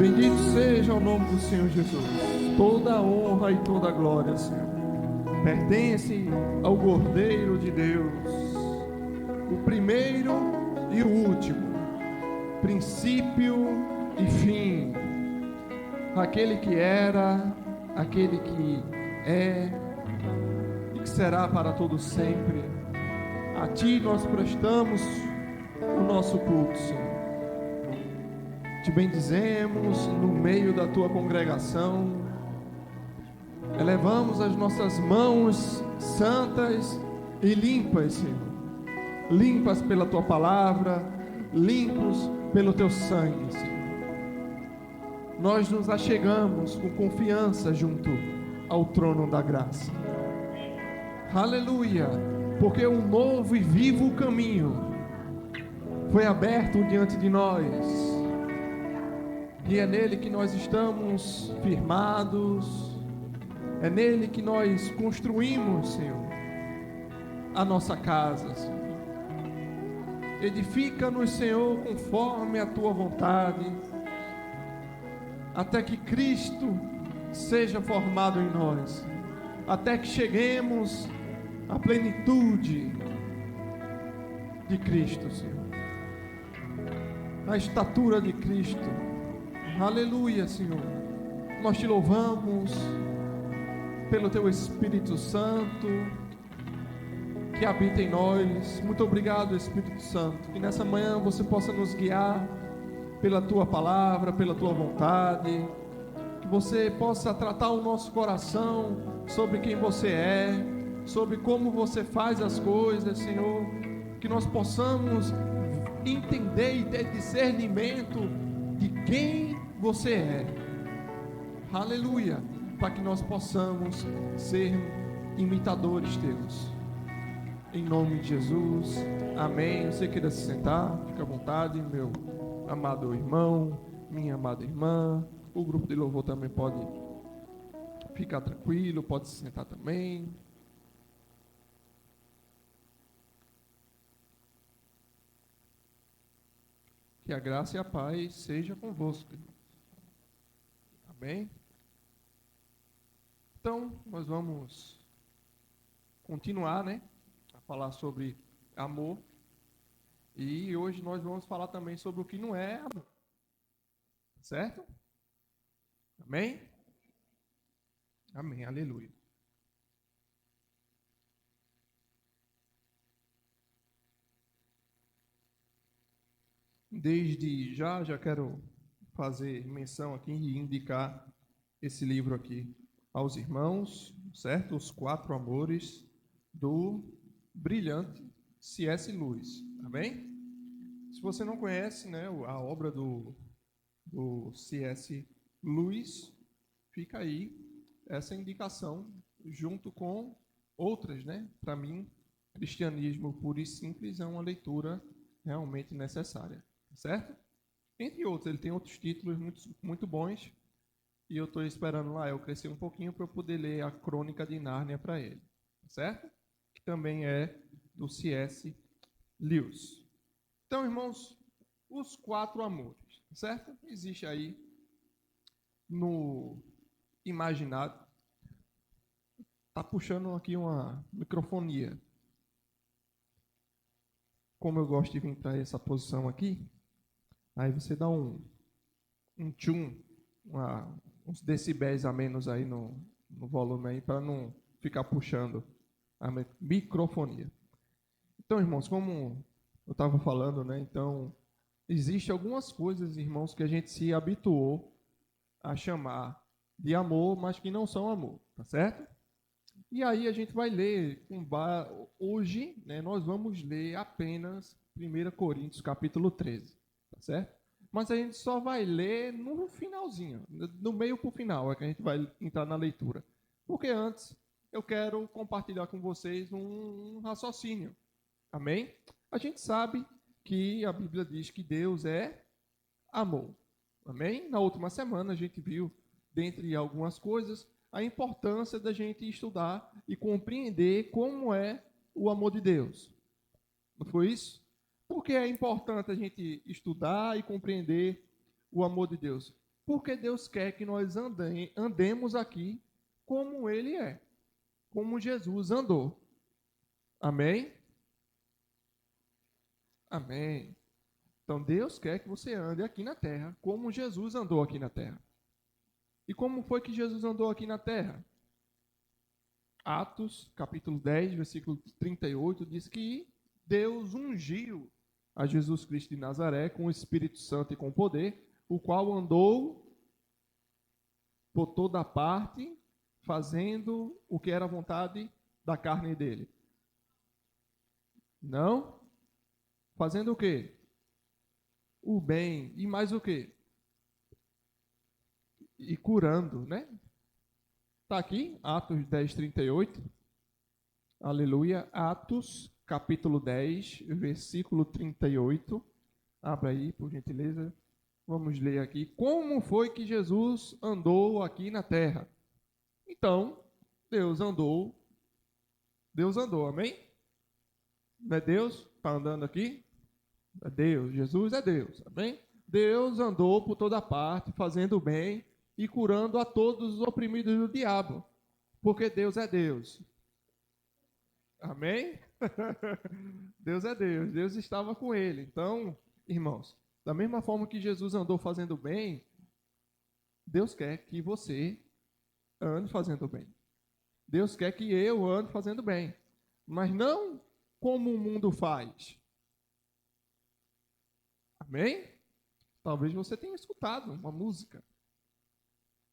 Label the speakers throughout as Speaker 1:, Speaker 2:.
Speaker 1: Bendito seja o nome do Senhor Jesus. Toda a honra e toda a glória, Senhor, pertence ao Cordeiro de Deus, o primeiro e o último, princípio e fim, aquele que era, aquele que é e que será para todos sempre. A Ti nós prestamos o nosso culto, Senhor. Te bendizemos no meio da Tua congregação, elevamos as nossas mãos santas e limpas, Senhor, limpas pela Tua palavra, limpos pelo Teu sangue, Senhor. Nós nos achegamos com confiança junto ao trono da graça. Aleluia, porque um novo e vivo caminho foi aberto diante de nós. E é nele que nós estamos firmados, é nele que nós construímos, Senhor, a nossa casa, Senhor. Edifica-nos, Senhor, conforme a Tua vontade, até que Cristo seja formado em nós, até que cheguemos à plenitude de Cristo, Senhor, a estatura de Cristo. Aleluia, Senhor. Nós Te louvamos pelo Teu Espírito Santo que habita em nós. Muito obrigado, Espírito Santo, que nessa manhã Você possa nos guiar pela Tua palavra, pela Tua vontade, que Você possa tratar o nosso coração sobre quem Você é, sobre como Você faz as coisas, Senhor, que nós possamos entender e ter discernimento de quem Você é. Aleluia, para que nós possamos ser imitadores Teus. Em nome de Jesus, amém. Você queira se sentar, fica à vontade, meu amado irmão, minha amada irmã. O grupo de louvor também pode ficar tranquilo, pode se sentar também. Que a graça e a paz seja convosco. Amém? Então, nós vamos continuar, a falar sobre amor. E hoje nós vamos falar também sobre o que não é amor. Certo? Amém? Amém, aleluia. Desde já quero fazer menção aqui e indicar esse livro aqui aos irmãos, certo? Os 4 Amores do brilhante C.S. Lewis, amém? Se você não conhece, a obra do C.S. Lewis, fica aí essa indicação junto com outras, Para mim, Cristianismo Puro e Simples é uma leitura realmente necessária, certo? Entre outros, ele tem outros títulos muito bons, e eu estou esperando lá eu crescer um pouquinho para eu poder ler a Crônica de Nárnia para ele, certo? Que também é do C.S. Lewis. Então, irmãos, os 4 amores, certo? Existe aí no imaginário, tá puxando aqui uma microfonia. Como eu gosto de vir para essa posição aqui, aí você dá um tchum, uns decibéis a menos aí no volume aí, para não ficar puxando a microfonia. Então, irmãos, como eu estava falando, então, existe algumas coisas, irmãos, que a gente se habituou a chamar de amor, mas que não são amor, tá certo? E aí a gente vai ler, hoje, nós vamos ler apenas 1 Coríntios capítulo 13, tá certo? Mas a gente só vai ler no finalzinho, do meio para o final, é que a gente vai entrar na leitura. Porque antes eu quero compartilhar com vocês um raciocínio, amém? A gente sabe que a Bíblia diz que Deus é amor, amém? Na última semana a gente viu, dentre algumas coisas, a importância da gente estudar e compreender como é o amor de Deus. Não foi isso? Por que é importante a gente estudar e compreender o amor de Deus? Porque Deus quer que nós andemos aqui como Ele é, como Jesus andou. Amém? Amém. Então Deus quer que você ande aqui na terra, como Jesus andou aqui na terra. E como foi que Jesus andou aqui na terra? Atos, capítulo 10, versículo 38, diz que Deus ungiu a Jesus Cristo de Nazaré com o Espírito Santo e com poder, o qual andou por toda parte, fazendo o que era a vontade da carne dele. Não? Fazendo o quê? O bem. E mais o quê? E curando, né? Está aqui, Atos 10, 38. Aleluia. Atos, capítulo 10, versículo 38. Abra aí, por gentileza. Vamos ler aqui. Como foi que Jesus andou aqui na terra? Então, Deus andou, amém? Não é Deus? Está andando aqui? É Deus, Jesus é Deus, amém? Deus andou por toda parte, fazendo o bem e curando a todos os oprimidos do diabo, porque Deus é Deus. Amém? Deus é Deus, Deus estava com ele. Então, irmãos, da mesma forma que Jesus andou fazendo bem, Deus quer que você ande fazendo bem. Deus quer que eu ande fazendo bem, mas não como o mundo faz. Amém? Talvez você tenha escutado uma música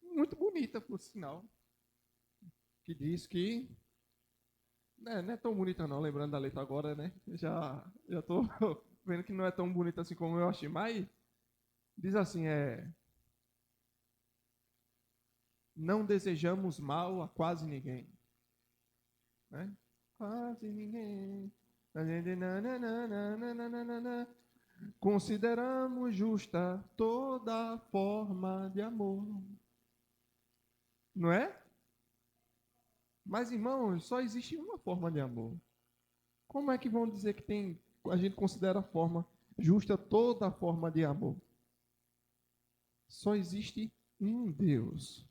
Speaker 1: muito bonita, por sinal, que diz que não é tão bonita não, lembrando da letra agora, né? Já tô vendo que não é tão bonita assim como eu achei, mas diz assim, não desejamos mal a quase ninguém, né? Quase ninguém. Consideramos justa toda forma de amor. Não é? Mas, irmãos, só existe uma forma de amor. Como é que vão dizer que a gente considera a forma justa toda forma de amor? Só existe um Deus.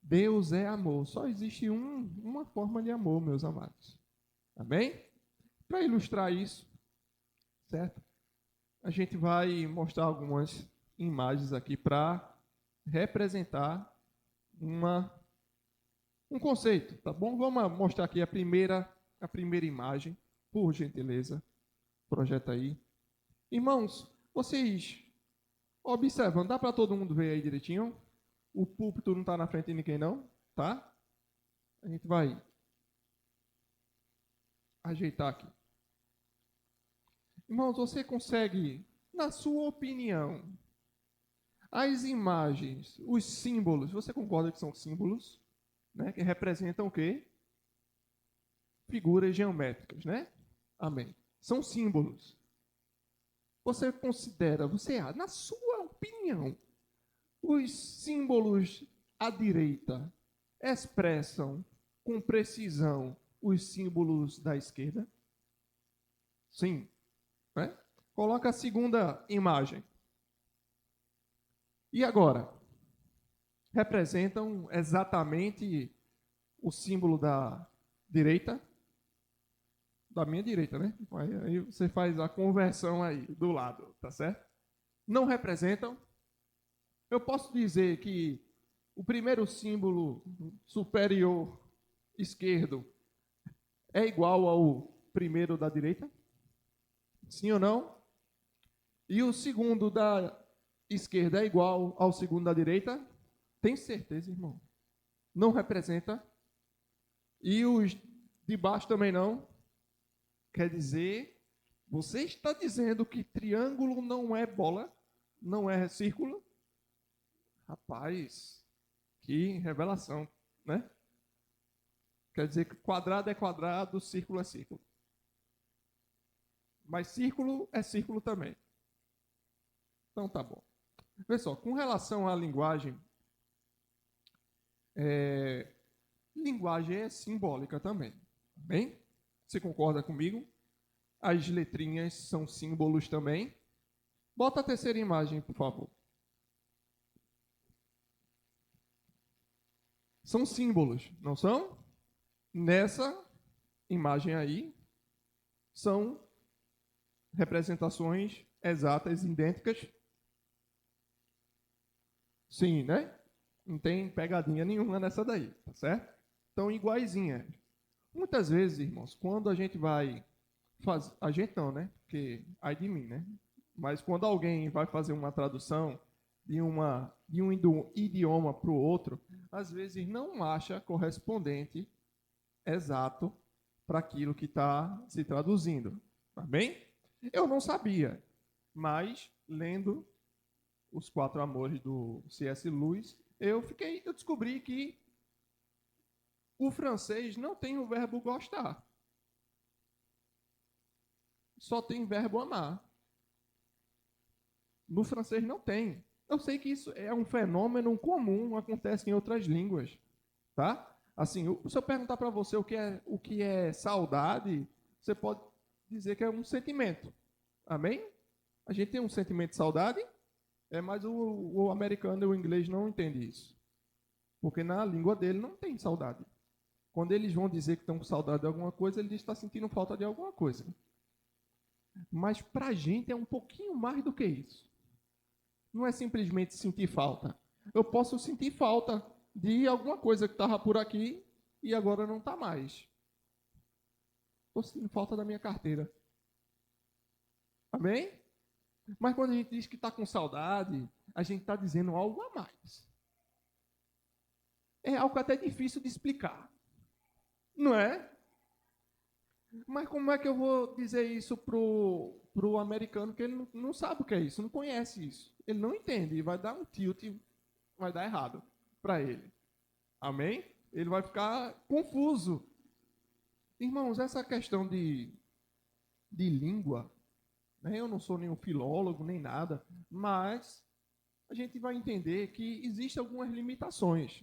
Speaker 1: Deus é amor. Só existe uma forma de amor, meus amados. Amém? Para ilustrar isso, certo? A gente vai mostrar algumas imagens aqui para representar um conceito, tá bom? Vamos mostrar aqui a primeira imagem, por gentileza. Projeta aí. Irmãos, vocês observam, dá para todo mundo ver aí direitinho? O púlpito não está na frente de ninguém não, tá? A gente vai ajeitar aqui. Irmãos, você consegue, na sua opinião, as imagens, os símbolos, você concorda que são símbolos, né? Que representam o quê? Figuras geométricas, né? Amém. São símbolos. Você considera, na sua opinião, os símbolos à direita expressam com precisão os símbolos da esquerda? Sim. Né? Coloca a segunda imagem. E agora? Representam exatamente o símbolo da direita? Da minha direita, né? Aí você faz a conversão aí do lado, tá certo? Não representam. Eu posso dizer que o primeiro símbolo superior esquerdo é igual ao primeiro da direita? Sim ou não? E o segundo da esquerda é igual ao segundo da direita? Tem certeza, irmão? Não representa. E os de baixo também não? Quer dizer, você está dizendo que triângulo não é bola? Não é círculo? Rapaz, que revelação, né? Quer dizer que quadrado é quadrado, círculo é círculo. Mas círculo é círculo também. Então tá bom. Pessoal, com relação à linguagem, linguagem é simbólica também. Bem? Você concorda comigo? As letrinhas são símbolos também. Bota a terceira imagem, por favor. São símbolos, não são? Nessa imagem aí, são representações exatas, idênticas. Sim, né? Não tem pegadinha nenhuma nessa daí, tá certo? Então, iguaizinha. Muitas vezes, irmãos, quando a gente vai fazer... A gente não, né? Porque, ai de mim, né? Mas quando alguém vai fazer uma tradução de um idioma para o outro, às vezes não acha correspondente exato para aquilo que está se traduzindo. Tá bem? Eu não sabia, mas lendo Os Quatro Amores do C.S. Lewis, eu descobri que o francês não tem o verbo gostar. Só tem verbo amar. No francês não tem. Eu sei que isso é um fenômeno comum, acontece em outras línguas, tá? Assim, se eu perguntar para você o que é saudade, você pode dizer que é um sentimento. Amém? A gente tem um sentimento de saudade, mas o americano e o inglês não entendem isso. Porque na língua dele não tem saudade. Quando eles vão dizer que estão com saudade de alguma coisa, ele diz que está sentindo falta de alguma coisa. Mas para a gente é um pouquinho mais do que isso. Não é simplesmente sentir falta. Eu posso sentir falta de alguma coisa que estava por aqui e agora não está mais. Estou sentindo falta da minha carteira. Amém? Mas quando a gente diz que está com saudade, a gente está dizendo algo a mais. É algo até difícil de explicar. Não é? Mas como é que eu vou dizer isso pro americano que ele não sabe o que é isso, não conhece isso. Ele não entende e vai dar um tilt, vai dar errado para ele. Amém? Ele vai ficar confuso. Irmãos, essa questão de língua, né? Eu não sou nenhum filólogo, nem nada, mas a gente vai entender que existem algumas limitações.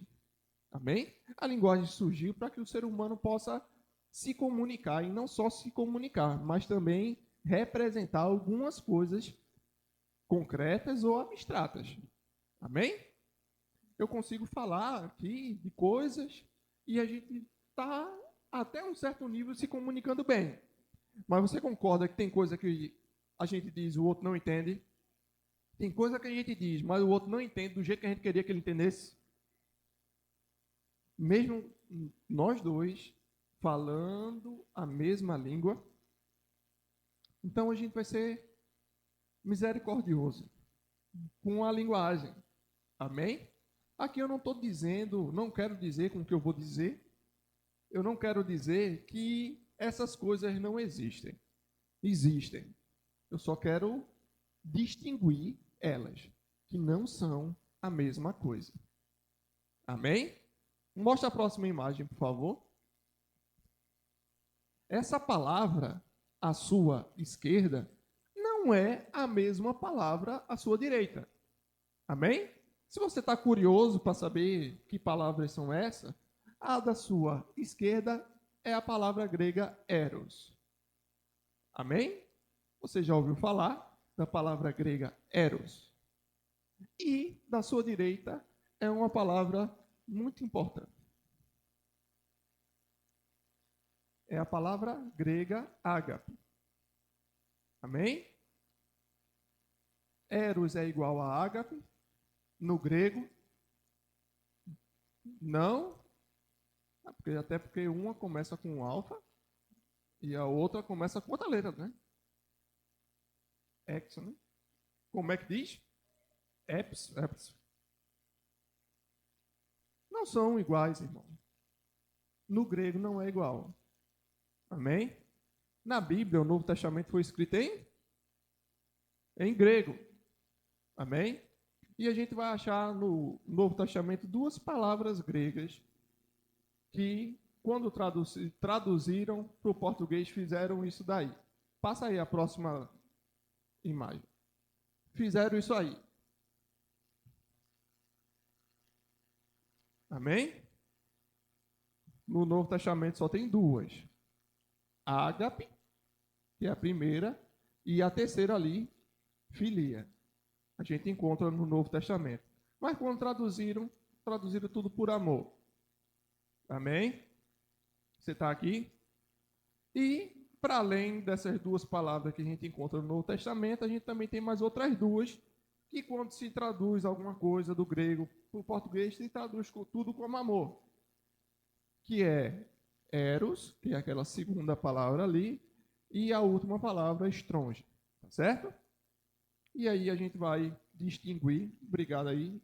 Speaker 1: Amém? A linguagem surgiu para que o ser humano possa se comunicar, e não só se comunicar, mas também representar algumas coisas concretas ou abstratas. Amém? Eu consigo falar aqui de coisas e a gente está até um certo nível se comunicando bem. Mas você concorda que tem coisa que a gente diz e o outro não entende? Tem coisa que a gente diz, mas o outro não entende do jeito que a gente queria que ele entendesse? Mesmo nós dois falando a mesma língua, então a gente vai ser misericordioso com a linguagem. Amém? Aqui eu não estou dizendo, não quero dizer com o que eu vou dizer, eu não quero dizer que essas coisas não existem. Existem. Eu só quero distinguir elas, que não são a mesma coisa. Amém? Mostra a próxima imagem, por favor. Essa palavra à sua esquerda não é a mesma palavra à sua direita. Amém? Se você está curioso para saber que palavras são essas, a da sua esquerda é a palavra grega eros. Amém? Você já ouviu falar da palavra grega eros? E da sua direita é uma palavra muito importante. É a palavra grega ágape. Amém? Eros é igual a ágape no grego. Não, até porque uma começa com alfa e a outra começa com outra letra, né? Ex, né? Como é que diz? Eps. Não são iguais, irmão. No grego não é igual. Amém? Na Bíblia, o Novo Testamento foi escrito em grego. Amém? E a gente vai achar no Novo Testamento duas palavras gregas que, quando traduziram para o português, fizeram isso daí. Passa aí a próxima imagem. Fizeram isso aí. Amém? No Novo Testamento só tem duas. Ágape, que é a primeira, e a terceira ali, filia. A gente encontra no Novo Testamento. Mas quando traduziram tudo por amor. Amém? Você está aqui? E, para além dessas duas palavras que a gente encontra no Novo Testamento, a gente também tem mais outras duas, que quando se traduz alguma coisa do grego para o português, se traduz tudo como amor. Que é eros, que é aquela segunda palavra ali, e a última palavra, estronge. Tá certo? E aí a gente vai distinguir. Obrigado aí.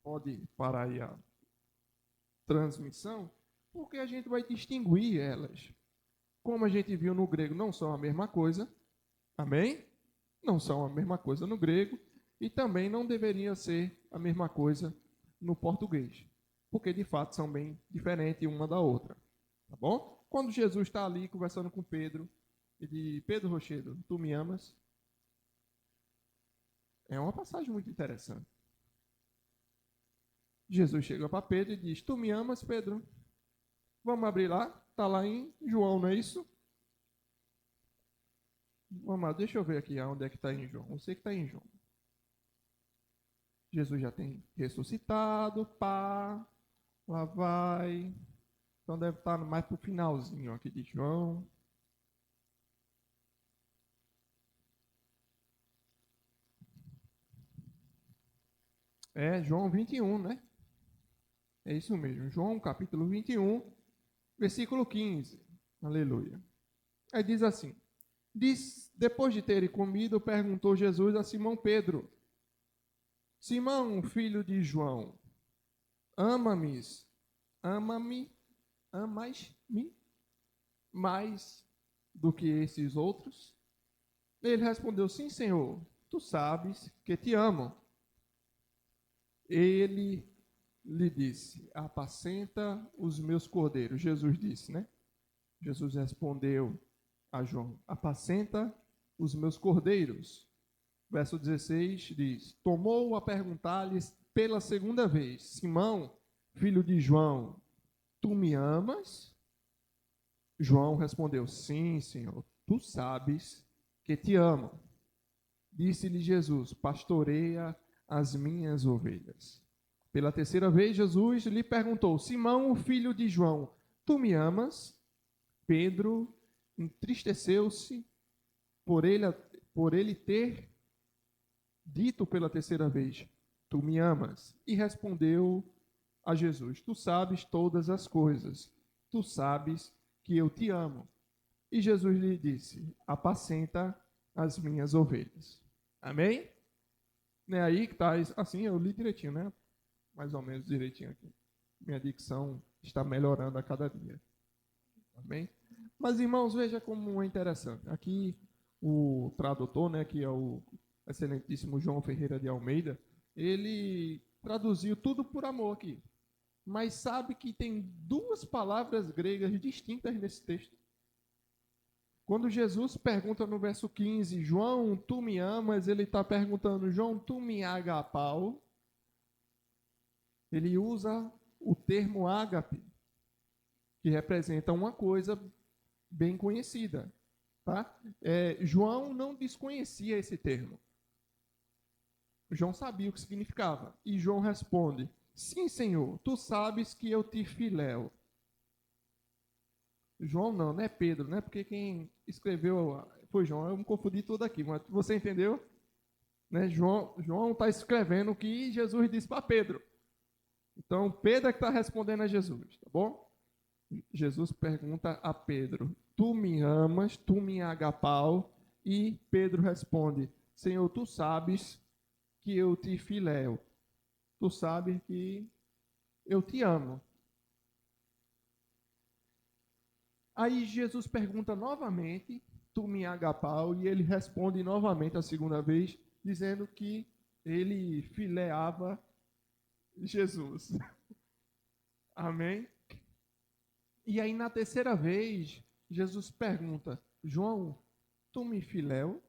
Speaker 1: Pode parar aí a transmissão, porque a gente vai distinguir elas. Como a gente viu no grego, não são a mesma coisa. Amém? Não são a mesma coisa no grego e também não deveria ser a mesma coisa no português, porque de fato são bem diferentes uma da outra. Tá bom? Quando Jesus está ali conversando com Pedro, ele diz: Pedro Rochedo, tu me amas? É uma passagem muito interessante. Jesus chega para Pedro e diz: tu me amas, Pedro? Vamos abrir lá? Está lá em João, não é isso? Vamos lá, deixa eu ver aqui onde é que está em João. Eu sei que está em João. Jesus já tem ressuscitado, pá, lá vai. Então deve estar mais para o finalzinho aqui de João. É João 21, né? É isso mesmo. João capítulo 21, versículo 15. Aleluia. Aí diz assim: depois de terem comido, perguntou Jesus a Simão Pedro: Simão, filho de João, ama-me, amas-me mais do que esses outros? Ele respondeu: sim, Senhor, tu sabes que te amo. Ele lhe disse: apacenta os meus cordeiros. Jesus disse, né? Jesus respondeu a João: apacenta os meus cordeiros. Verso 16 diz: tomou a perguntar-lhes pela segunda vez: Simão, filho de João, tu me amas? João respondeu: sim, Senhor, tu sabes que te amo. Disse-lhe Jesus: pastoreia as minhas ovelhas. Pela terceira vez, Jesus lhe perguntou: Simão, filho de João, tu me amas? Pedro entristeceu-se por ele ter dito pela terceira vez: tu me amas? E respondeu a Jesus: tu sabes todas as coisas, tu sabes que eu te amo. E Jesus lhe disse: apacenta as minhas ovelhas. Amém? Não é aí que está assim, eu li direitinho, né? Mais ou menos direitinho aqui. Minha dicção está melhorando a cada dia. Amém? Mas, irmãos, veja como é interessante. Aqui, o tradutor, né, que é o excelentíssimo João Ferreira de Almeida, ele traduziu tudo por amor aqui. Mas sabe que tem duas palavras gregas distintas nesse texto. Quando Jesus pergunta no verso 15, João, tu me amas? Ele está perguntando, João, tu me agapau? Ele usa o termo ágape, que representa uma coisa bem conhecida. Tá? João não desconhecia esse termo. João sabia o que significava. E João responde: sim, Senhor, tu sabes que eu te filéu. João não é Pedro, né? Porque quem escreveu foi João. Eu me confundi tudo aqui, mas você entendeu? Né? João está escrevendo o que Jesus disse para Pedro. Então, Pedro é que está respondendo a Jesus, tá bom? Jesus pergunta a Pedro: tu me amas, tu me agapau? E Pedro responde: Senhor, tu sabes que eu te filéu. Tu sabes que eu te amo. Aí Jesus pergunta novamente: tu me agapau? E ele responde novamente a segunda vez, dizendo que ele fileava Jesus. Amém? E aí na terceira vez, Jesus pergunta: João, tu me filéu?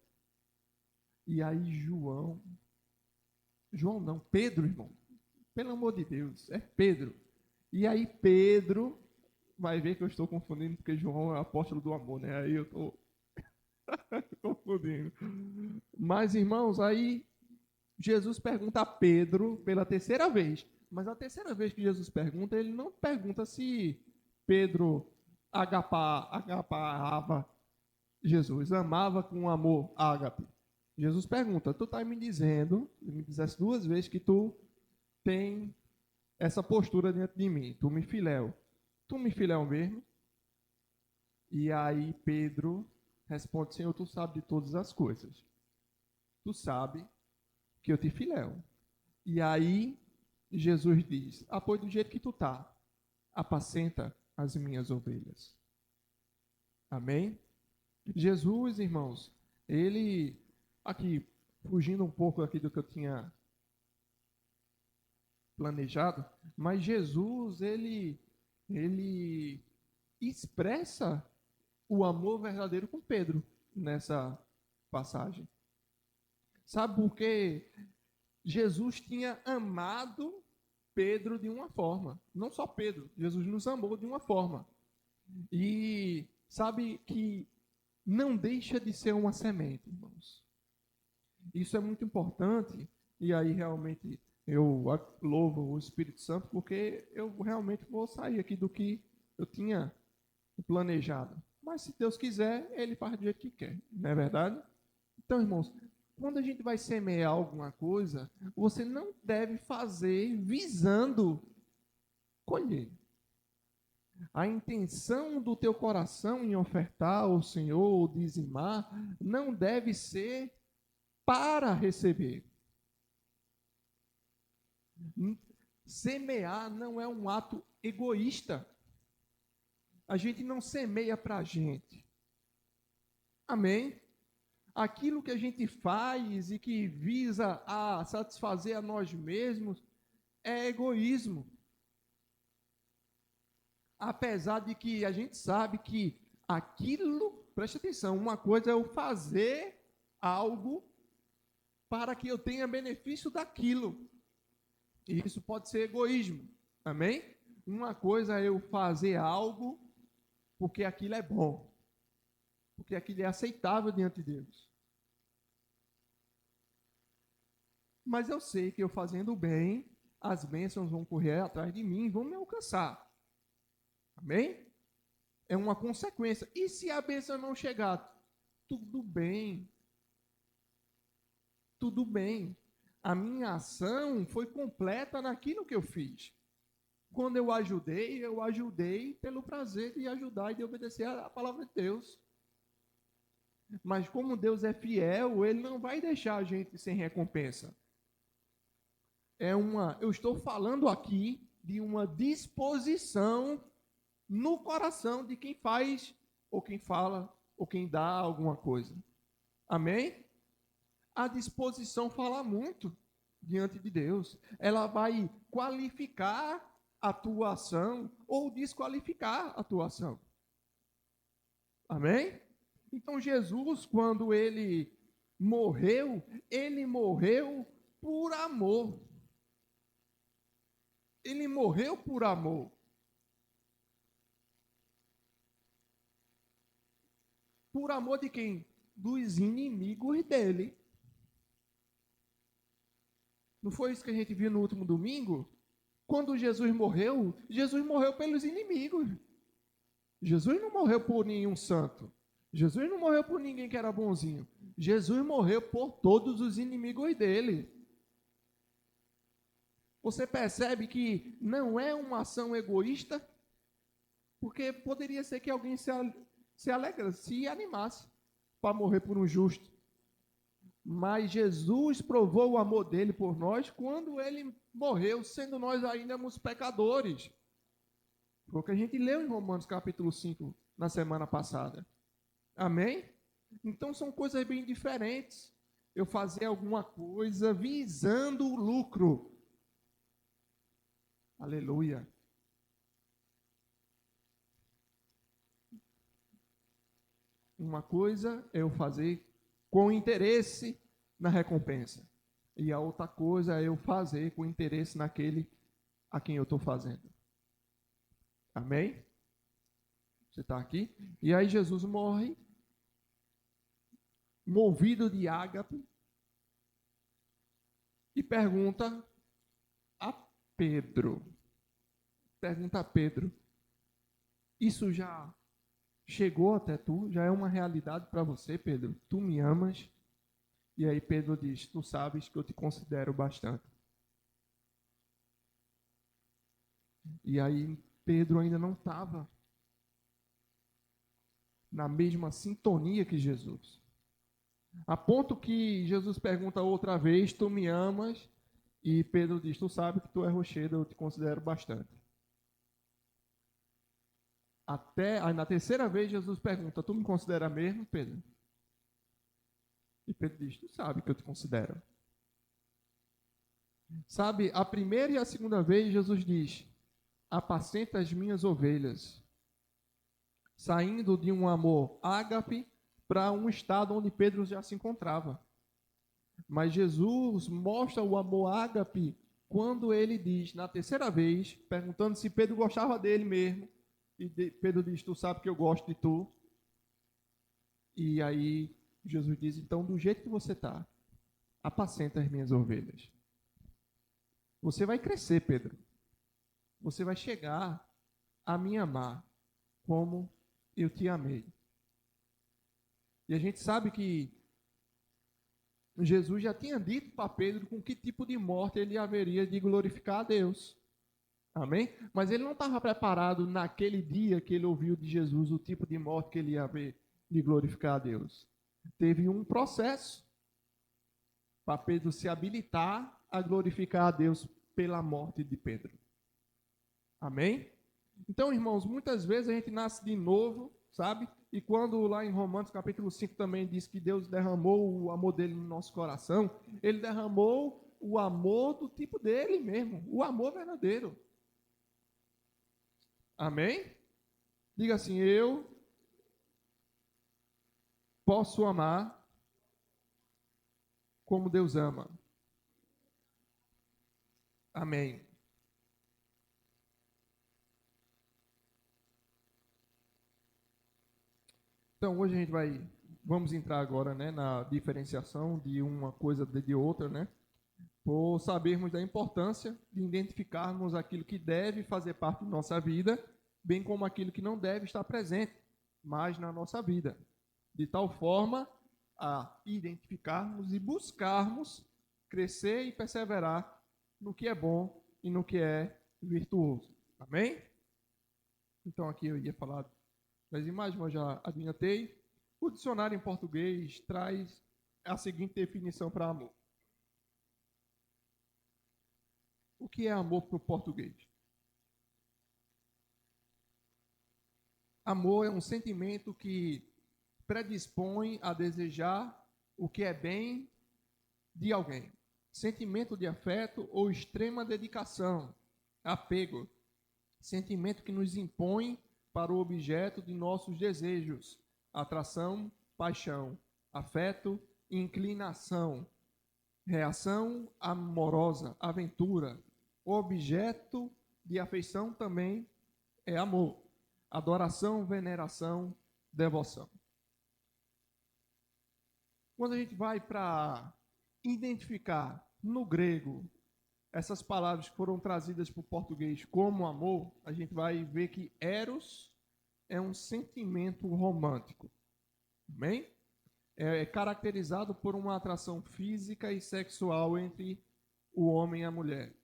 Speaker 1: E aí João não, Pedro, irmão. Pelo amor de Deus, é Pedro. E aí Pedro vai ver que eu estou confundindo, porque João é o apóstolo do amor, né? Aí eu estou confundindo. Mas, irmãos, aí Jesus pergunta a Pedro pela terceira vez. Mas a terceira vez que Jesus pergunta, ele não pergunta se Pedro agapava Jesus, amava com amor ágape. Jesus pergunta, tu está me dizendo, me disseste duas vezes que tu tem essa postura diante de mim, tu me filéu. Tu me filéu mesmo? E aí Pedro responde, Senhor, tu sabe de todas as coisas. Tu sabe que eu te filéu. E aí Jesus diz, pois do jeito que tu tá, apacenta as minhas ovelhas. Amém? Jesus, irmãos, ele, aqui, fugindo um pouco aqui do que eu tinha planejado, mas Jesus, ele expressa o amor verdadeiro com Pedro nessa passagem. Sabe por quê? Jesus tinha amado Pedro de uma forma. Não só Pedro, Jesus nos amou de uma forma. E sabe que não deixa de ser uma semente, irmãos. Isso é muito importante. E aí realmente eu louvo o Espírito Santo porque eu realmente vou sair aqui do que eu tinha planejado. Mas se Deus quiser, Ele faz do jeito que quer. Não é verdade? Então, irmãos, quando a gente vai semear alguma coisa, você não deve fazer visando colher. A intenção do teu coração em ofertar ao Senhor, ou dizimar, não deve ser para receber. Semear não é um ato egoísta. A gente não semeia para a gente. Amém? Aquilo que a gente faz e que visa a satisfazer a nós mesmos é egoísmo. Apesar de que a gente sabe que aquilo, preste atenção, uma coisa é eu fazer algo para que eu tenha benefício daquilo. E isso pode ser egoísmo, amém? Uma coisa é eu fazer algo porque aquilo é bom, porque aquilo é aceitável diante de Deus. Mas eu sei que eu fazendo o bem, as bênçãos vão correr atrás de mim e vão me alcançar. Amém? É uma consequência. E se a bênção não chegar? Tudo bem. Tudo bem. A minha ação foi completa naquilo que eu fiz. Quando eu ajudei pelo prazer de ajudar e de obedecer a palavra de Deus. Mas como Deus é fiel, Ele não vai deixar a gente sem recompensa. Eu estou falando aqui de uma disposição no coração de quem faz, ou quem fala, ou quem dá alguma coisa. Amém? A disposição fala muito diante de Deus. Ela vai qualificar a tua ação ou desqualificar a tua ação. Amém? Então Jesus, quando ele morreu por amor. Ele morreu por amor. Por amor de quem? Dos inimigos dele. Não foi isso que a gente viu no último domingo? Quando Jesus morreu pelos inimigos. Jesus não morreu por nenhum santo. Jesus não morreu por ninguém que era bonzinho. Jesus morreu por todos os inimigos dele. Você percebe que não é uma ação egoísta? Porque poderia ser que alguém se alegrasse, se animasse para morrer por um justo. Mas Jesus provou o amor dele por nós quando ele morreu, sendo nós ainda pecadores. Foi o que a gente leu em Romanos capítulo 5 na semana passada. Amém? Então são coisas bem diferentes. Eu fazer alguma coisa visando o lucro. Aleluia. Uma coisa é eu fazer com interesse na recompensa. E a outra coisa é eu fazer com interesse naquele a quem eu estou fazendo. Amém? Você está aqui? E aí Jesus morre, movido de ágape. e pergunta a Pedro. Pergunta a Pedro: isso já chegou até tu? Já é uma realidade para você, Pedro? Tu me amas? E aí Pedro diz: tu sabes que eu te considero bastante. E aí Pedro ainda não estava na mesma sintonia que Jesus. A ponto que Jesus pergunta outra vez: tu me amas? E Pedro diz: tu sabe que tu é rochedo, eu te considero bastante. Até aí, na terceira vez Jesus pergunta: tu me considera mesmo, Pedro? E Pedro diz: tu sabe que eu te considero. Sabe, a primeira e a segunda vez Jesus diz: apacenta as minhas ovelhas, saindo de um amor ágape para um estado onde Pedro já se encontrava. Mas Jesus mostra o amor ágape quando ele diz, na terceira vez, perguntando se Pedro gostava dele mesmo, e Pedro diz: tu sabe que eu gosto de tu. E aí Jesus diz: então, do jeito que você está, apacenta as minhas ovelhas. Você vai crescer, Pedro. Você vai chegar a me amar como eu te amei. E a gente sabe que Jesus já tinha dito para Pedro com que tipo de morte ele haveria de glorificar a Deus. Amém? Mas ele não estava preparado naquele dia que ele ouviu de Jesus o tipo de morte que ele ia ver de glorificar a Deus. Teve um processo para Pedro se habilitar a glorificar a Deus pela morte de Pedro. Amém? Então, irmãos, muitas vezes a gente nasce de novo, sabe? E quando lá em Romanos capítulo 5 também diz que Deus derramou o amor dele no nosso coração, ele derramou o amor do tipo dele mesmo, o amor verdadeiro. Amém? Diga assim: eu posso amar como Deus ama. Amém. Então, hoje a gente vamos entrar agora, né, na diferenciação de uma coisa de outra, né? Por sabermos da importância de identificarmos aquilo que deve fazer parte da nossa vida, bem como aquilo que não deve estar presente mais na nossa vida, de tal forma a identificarmos e buscarmos crescer e perseverar no que é bom e no que é virtuoso. Amém? Então aqui eu ia falar das imagens, mas já adiantei. O dicionário em português traz a seguinte definição para amor. O que é amor para o português? Amor é um sentimento que predispõe a desejar o que é bem de alguém. Sentimento de afeto ou extrema dedicação, apego. Sentimento que nos impõe para o objeto de nossos desejos. Atração, paixão, afeto, inclinação. Reação amorosa, aventura. O objeto de afeição também é amor. Adoração, veneração, devoção. Quando a gente vai para identificar no grego essas palavras que foram trazidas para o português como amor, a gente vai ver que eros é um sentimento romântico. Bem? É caracterizado por uma atração física e sexual entre o homem e a mulher.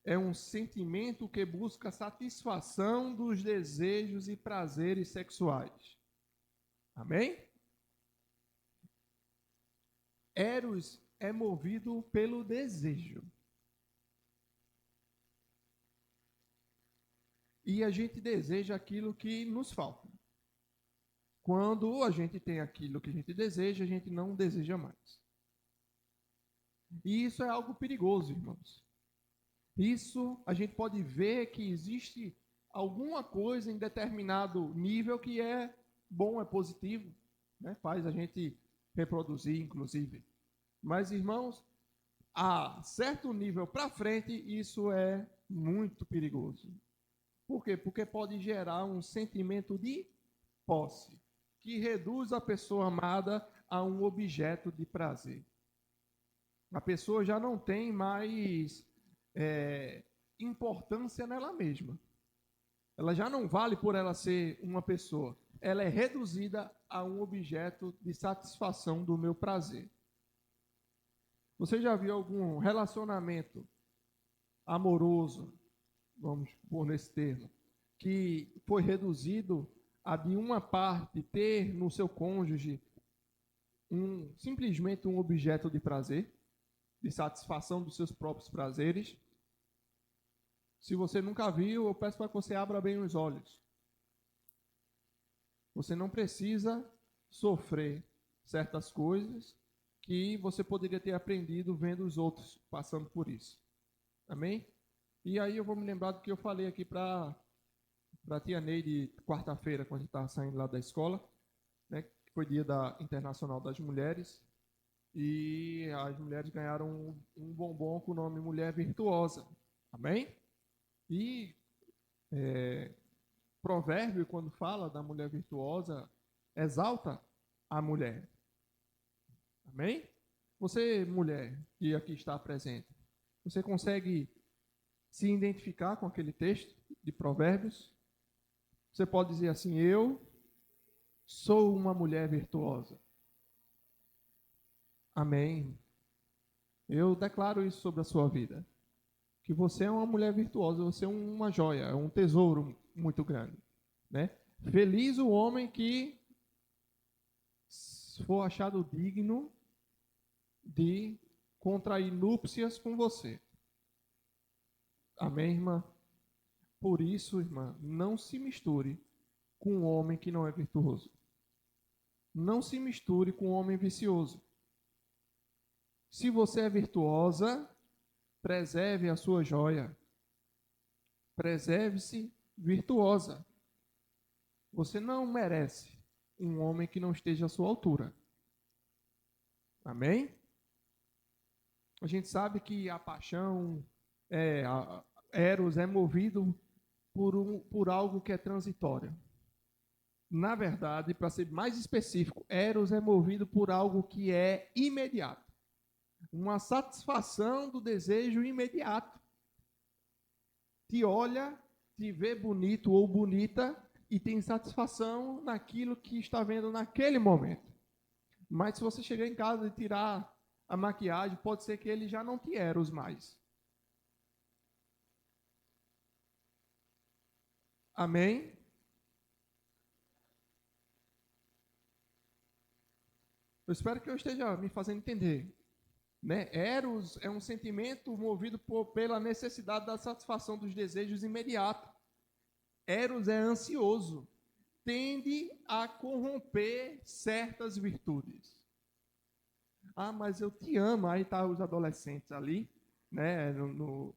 Speaker 1: É um sentimento que busca satisfação dos desejos e prazeres sexuais. Amém? Eros é movido pelo desejo. E a gente deseja aquilo que nos falta. Quando a gente tem aquilo que a gente deseja, a gente não deseja mais. E isso é algo perigoso, irmãos. Isso a gente pode ver que existe alguma coisa em determinado nível que é bom, é positivo, né? Faz a gente reproduzir, inclusive. Mas, irmãos, a certo nível para frente, isso é muito perigoso. Por quê? Porque pode gerar um sentimento de posse, que reduz a pessoa amada a um objeto de prazer. A pessoa já não tem mais importância nela mesma. Ela já não vale por ela ser uma pessoa. Ela é reduzida a um objeto de satisfação do meu prazer. Você já viu algum relacionamento amoroso, vamos pôr nesse termo, que foi reduzido a de uma parte ter no seu cônjuge simplesmente um objeto de prazer, de satisfação dos seus próprios prazeres? Se você nunca viu, eu peço para que você abra bem os olhos. Você não precisa sofrer certas coisas que você poderia ter aprendido vendo os outros passando por isso. Amém? E aí eu vou me lembrar do que eu falei aqui para a tia Neide quarta-feira, quando a gente estava saindo lá da escola, né, que foi dia da Internacional das Mulheres, e as mulheres ganharam um bombom com o nome Mulher Virtuosa. Amém? E provérbio, quando fala da mulher virtuosa, exalta a mulher. Amém? Você, mulher, que aqui está presente, você consegue se identificar com aquele texto de Provérbios? Você pode dizer assim: eu sou uma mulher virtuosa. Amém. Eu declaro isso sobre a sua vida. Que você é uma mulher virtuosa, você é uma joia, é um tesouro muito grande, né? Feliz o homem que for achado digno de contrair núpcias com você. Amém, irmã? Por isso, irmã, não se misture com um homem que não é virtuoso. Não se misture com um homem vicioso. Se você é virtuosa, preserve a sua joia. Preserve-se virtuosa. Você não merece um homem que não esteja à sua altura. Amém? A gente sabe que a paixão, a Eros é movido por algo que é transitório. Na verdade, para ser mais específico, Eros é movido por algo que é imediato. Uma satisfação do desejo imediato. Te olha, te vê bonito ou bonita e tem satisfação naquilo que está vendo naquele momento. Mas se você chegar em casa e tirar a maquiagem, pode ser que ele já não te Eros mais. Amém? Eu espero que eu esteja me fazendo entender. Né? Eros é um sentimento movido pela necessidade da satisfação dos desejos imediatos. Eros é ansioso, tende a corromper certas virtudes. Ah, mas eu te amo. Aí tá os adolescentes ali, né? No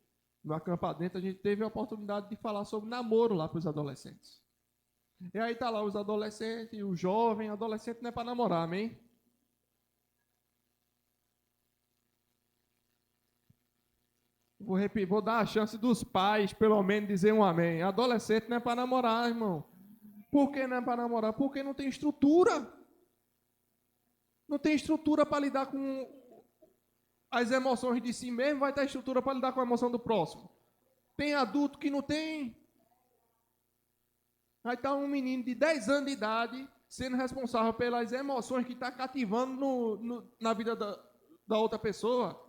Speaker 1: acampamento a gente teve a oportunidade de falar sobre namoro lá para os adolescentes. E aí tá lá os adolescentes, o jovem, adolescente não é para namorar, amém? Vou dar a chance dos pais, pelo menos, dizer um amém. Adolescente não é para namorar, irmão. Por que não é para namorar? Porque não tem estrutura. Não tem estrutura para lidar com as emoções de si mesmo, vai ter estrutura para lidar com a emoção do próximo. Tem adulto que não tem. Aí está um menino de 10 anos de idade sendo responsável pelas emoções que está cativando na vida da outra pessoa.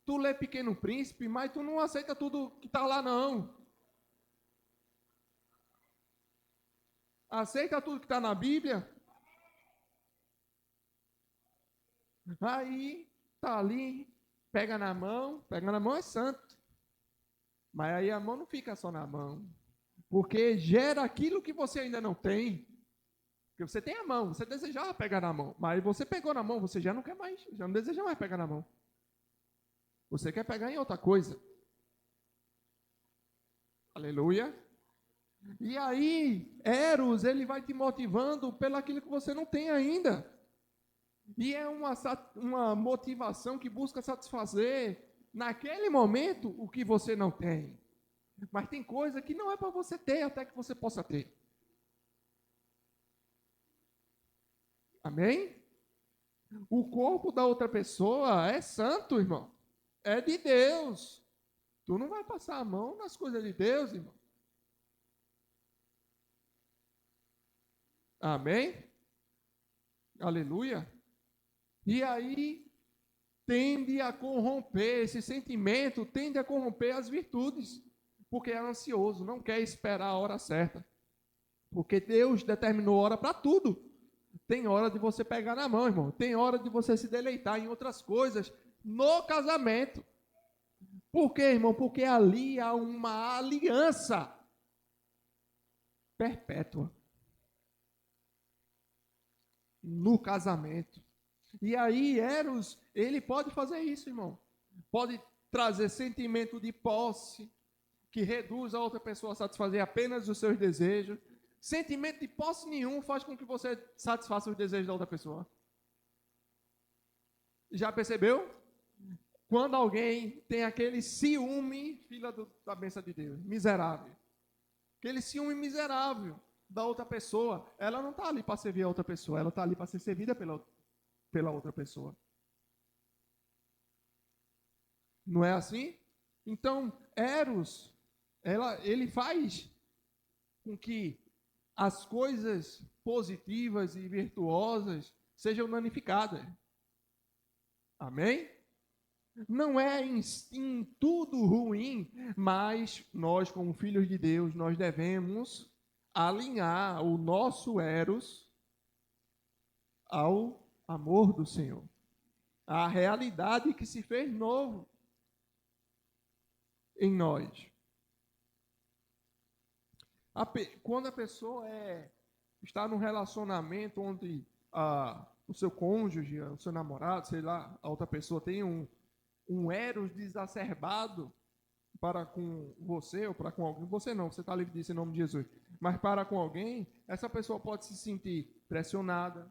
Speaker 1: Tu lê Pequeno Príncipe, mas tu não aceita tudo que está lá, não. Aceita tudo que está na Bíblia. Aí tá ali, pega na mão é santo. Mas aí a mão não fica só na mão. Porque gera aquilo que você ainda não tem. Porque você tem a mão, você desejava pegar na mão. Mas você pegou na mão, você já não quer mais, já não deseja mais pegar na mão. Você quer pegar em outra coisa. Aleluia. E aí, Eros, ele vai te motivando pelo aquilo que você não tem ainda. E é uma motivação que busca satisfazer naquele momento o que você não tem. Mas tem coisa que não é para você ter até que você possa ter. Amém? O corpo da outra pessoa é santo, irmão. É de Deus. Tu não vai passar a mão nas coisas de Deus, irmão. Amém? Aleluia. E aí tende a corromper, esse sentimento tende a corromper as virtudes, porque é ansioso, não quer esperar a hora certa. Porque Deus determinou hora para tudo. Tem hora de você pegar na mão, irmão. Tem hora de você se deleitar em outras coisas no casamento. Por quê, irmão? Porque ali há uma aliança perpétua no casamento. E aí, Eros, ele pode fazer isso, irmão. Pode trazer sentimento de posse, que reduz a outra pessoa a satisfazer apenas os seus desejos. Sentimento de posse nenhum faz com que você satisfaça os desejos da outra pessoa. Já percebeu? Quando alguém tem aquele ciúme, filha da bênção de Deus, miserável. Aquele ciúme miserável da outra pessoa, ela não está ali para servir a outra pessoa, ela está ali para ser servida pela outra pessoa. Não é assim? Então, Eros, ele faz com que as coisas positivas e virtuosas sejam danificadas. Amém? Não é em tudo ruim, mas nós, como filhos de Deus, nós devemos alinhar o nosso Eros ao amor do Senhor, à realidade que se fez novo em nós. Quando a pessoa está num relacionamento onde o seu cônjuge, o seu namorado, sei lá, a outra pessoa tem um eros desacerbado para com você ou para com alguém, você não, você está livre disso em nome de Jesus, mas para com alguém, essa pessoa pode se sentir pressionada,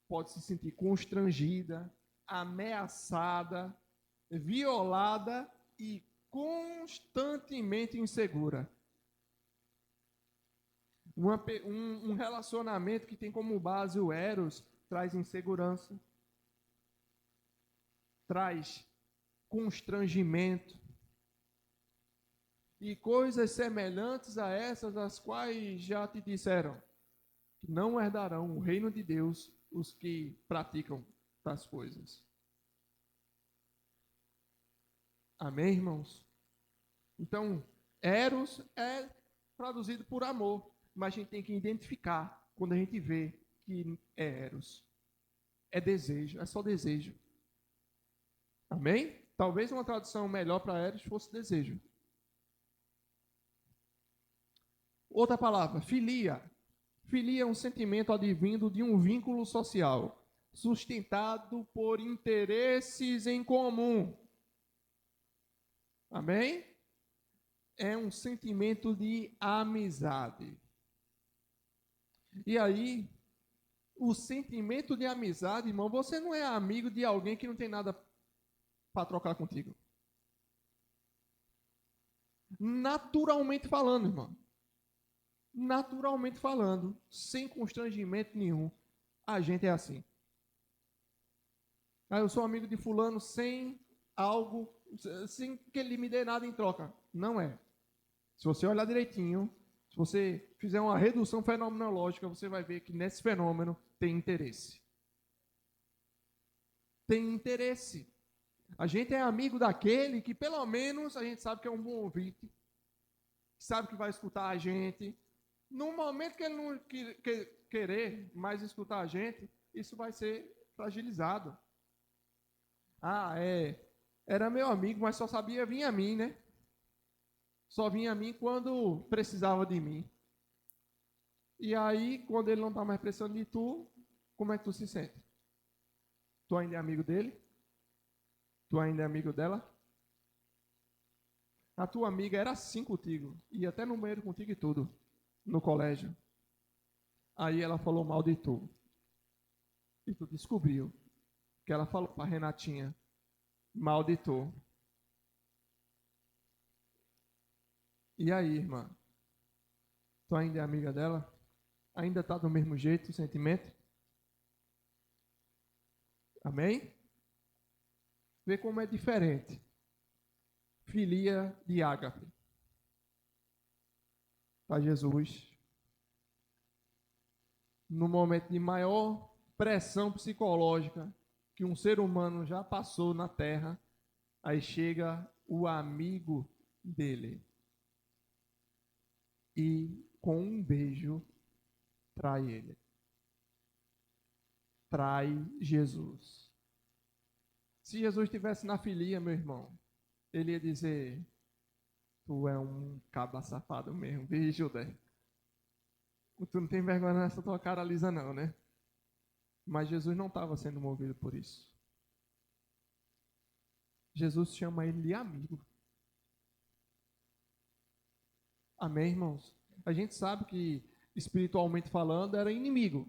Speaker 1: pode se sentir constrangida, ameaçada, violada e constantemente insegura. Um relacionamento que tem como base o eros traz insegurança, traz constrangimento e coisas semelhantes a essas, as quais já te disseram que não herdarão o reino de Deus os que praticam tais coisas. Amém, irmãos? Então, eros é traduzido por amor, mas a gente tem que identificar quando a gente vê que é eros. É desejo, é só desejo. Amém? Talvez uma tradução melhor para eros fosse desejo. Outra palavra, filia. Filia é um sentimento advindo de um vínculo social, sustentado por interesses em comum. Amém? É um sentimento de amizade. E aí, o sentimento de amizade, irmão, você não é amigo de alguém que não tem nada para trocar contigo. Naturalmente falando, irmão. Naturalmente falando, sem constrangimento nenhum, a gente é assim. Eu sou amigo de fulano sem algo, sem que ele me dê nada em troca. Não é. Se você olhar direitinho, se você fizer uma redução fenomenológica, você vai ver que nesse fenômeno tem interesse. Tem interesse. A gente é amigo daquele que pelo menos a gente sabe que é um bom ouvinte, sabe que vai escutar a gente. No momento que ele não querer mais escutar a gente, isso vai ser fragilizado. Era meu amigo, mas só sabia vir a mim, né? Só vinha a mim quando precisava de mim. E aí, quando ele não está mais precisando de tu, como é que tu se sente? Tu ainda é amigo dele? Tu ainda é amigo dela? A tua amiga era assim contigo, ia até no banheiro contigo e tudo, no colégio. Aí ela falou mal de tu. E tu descobriu que ela falou para Renatinha mal de tu. E aí, irmã? Tu ainda é amiga dela? Ainda tá do mesmo jeito o sentimento? Amém? Vê como é diferente. Filia de ágape. Para Jesus, no momento de maior pressão psicológica que um ser humano já passou na terra, aí chega o amigo dele e com um beijo trai ele. Trai Jesus. Se Jesus estivesse na filia, meu irmão, ele ia dizer: tu é um caba safado mesmo, viu, Judé? Tu não tem vergonha nessa tua cara lisa não, né? Mas Jesus não estava sendo movido por isso. Jesus chama ele de amigo. Amém, irmãos? A gente sabe que, espiritualmente falando, era inimigo.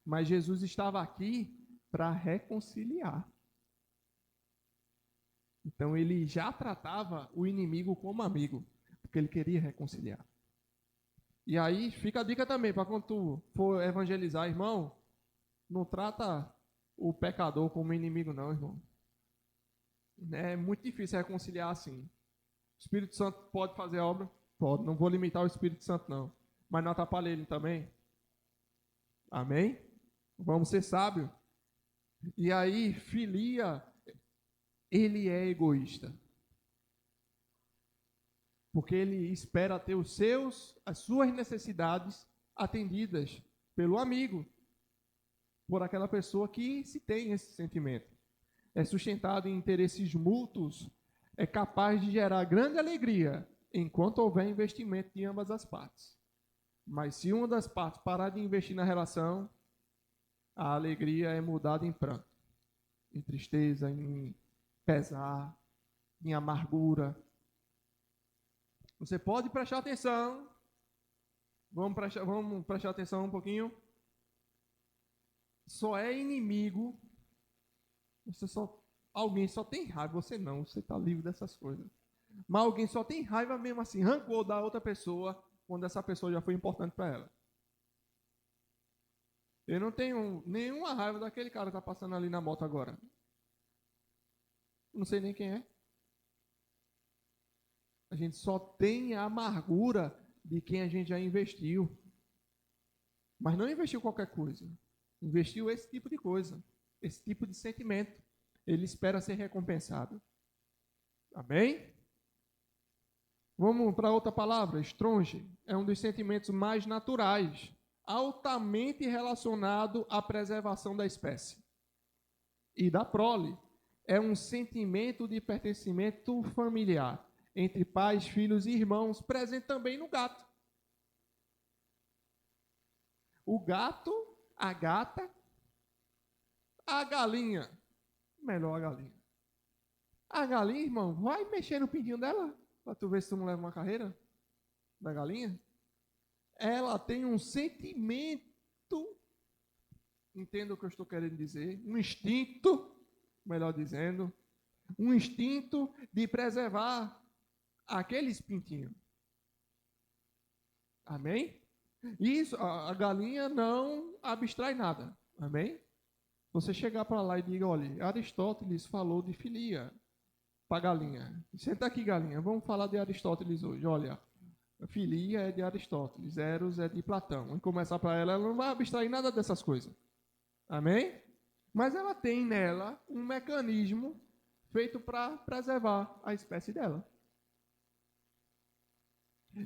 Speaker 1: Mas Jesus estava aqui para reconciliar. Então ele já tratava o inimigo como amigo, porque ele queria reconciliar. E aí fica a dica também, para quando tu for evangelizar, irmão, não trata o pecador como inimigo não, irmão. É muito difícil reconciliar assim. O Espírito Santo pode fazer a obra? Pode, não vou limitar o Espírito Santo não. Mas não atrapalha ele também. Amém? Vamos ser sábios. E aí, filia, ele é egoísta. Porque ele espera ter as suas necessidades atendidas pelo amigo, por aquela pessoa que se tem esse sentimento. É sustentado em interesses mútuos, é capaz de gerar grande alegria enquanto houver investimento de ambas as partes. Mas se uma das partes parar de investir na relação, a alegria é mudada em pranto, em tristeza, em pesar, em amargura. Você pode prestar atenção. Vamos prestar atenção um pouquinho. Só é inimigo. Alguém só tem raiva, você não, você está livre dessas coisas. Mas alguém só tem raiva mesmo assim, rancor da outra pessoa, quando essa pessoa já foi importante para ela. Eu não tenho nenhuma raiva daquele cara que está passando ali na moto agora. Não sei nem quem é. A gente só tem a amargura de quem a gente já investiu. Mas não investiu qualquer coisa. Investiu esse tipo de coisa, esse tipo de sentimento. Ele espera ser recompensado. Amém? Vamos para outra palavra. Estronge é um dos sentimentos mais naturais, altamente relacionado à preservação da espécie e da prole. É um sentimento de pertencimento familiar entre pais, filhos e irmãos, presente também no gato. O gato, a gata, a galinha. Melhor a galinha. A galinha, irmão, vai mexer no pintinho dela para tu ver se tu não leva uma carreira da galinha. Ela tem um sentimento, entenda o que eu estou querendo dizer, um instinto, melhor dizendo, um instinto de preservar aqueles pintinhos. Amém? Isso, a galinha não abstrai nada. Amém? Você chegar para lá e diga, olha, Aristóteles falou de filia para a galinha. Senta aqui, galinha, vamos falar de Aristóteles hoje. Olha, filia é de Aristóteles, eros é de Platão. E começar para ela, ela não vai abstrair nada dessas coisas. Amém? Mas ela tem nela um mecanismo feito para preservar a espécie dela.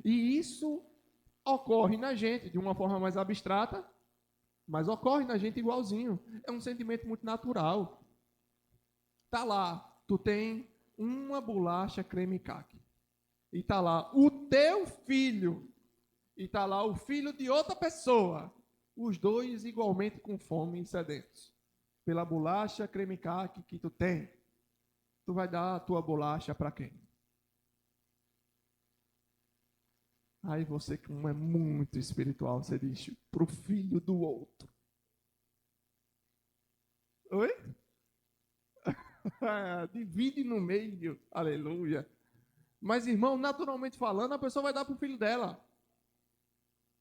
Speaker 1: E isso ocorre na gente de uma forma mais abstrata, mas ocorre na gente igualzinho. É um sentimento muito natural. Tá lá, tu tem uma bolacha creme caqui. E tá lá o teu filho. E tá lá o filho de outra pessoa. Os dois igualmente com fome e sedentos. Pela bolacha creme caqui que tu tem. Tu vai dar a tua bolacha para quem? Aí você, como é muito espiritual, você diz pro filho do outro. Oi? Divide no meio. Aleluia. Mas, irmão, naturalmente falando, a pessoa vai dar pro filho dela.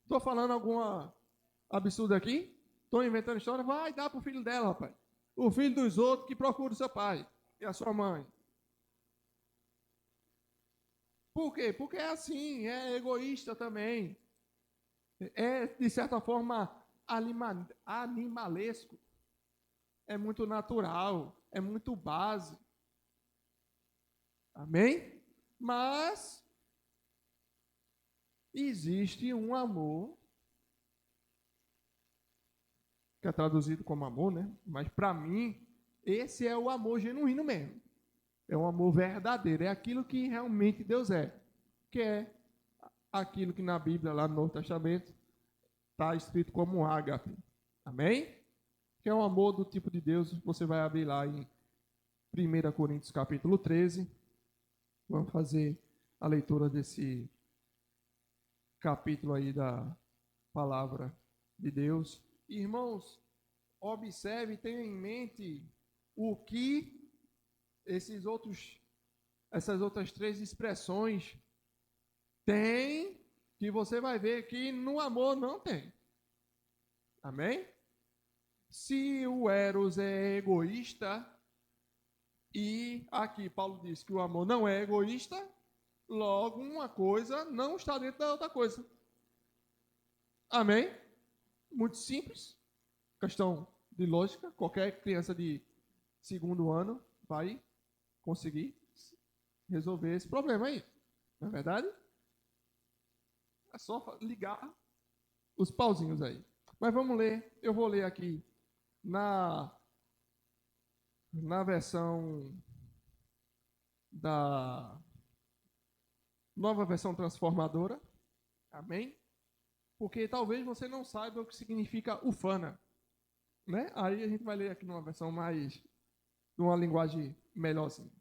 Speaker 1: Estou falando alguma absurda aqui? Estou inventando história? Vai dar pro filho dela, rapaz. O filho dos outros que procura o seu pai e a sua mãe. Por quê? Porque é assim, é egoísta também. É, de certa forma, animalesco. É muito natural, é muito base. Amém? Mas existe um amor, que é traduzido como amor, né? Mas para mim, esse é o amor genuíno mesmo. É um amor verdadeiro, é aquilo que realmente Deus é. Que é aquilo que na Bíblia, lá no Novo Testamento, está escrito como ágape. Amém? Que é um amor do tipo de Deus. Você vai abrir lá em 1 Coríntios capítulo 13. Vamos fazer a leitura desse capítulo aí da palavra de Deus. Irmãos, observe e tenha em mente o que essas outras três expressões têm, que você vai ver que no amor não tem. Amém? Se o Eros é egoísta, e aqui Paulo diz que o amor não é egoísta, logo uma coisa não está dentro da outra coisa. Amém? Muito simples, questão de lógica, qualquer criança de segundo ano vai conseguir resolver esse problema aí. Não é verdade? É só ligar os pauzinhos aí. Mas vamos ler, eu vou ler aqui na versão da nova versão transformadora. Amém? Porque talvez você não saiba o que significa ufana, né? Aí a gente vai ler aqui numa versão mais, numa linguagem melhor assim,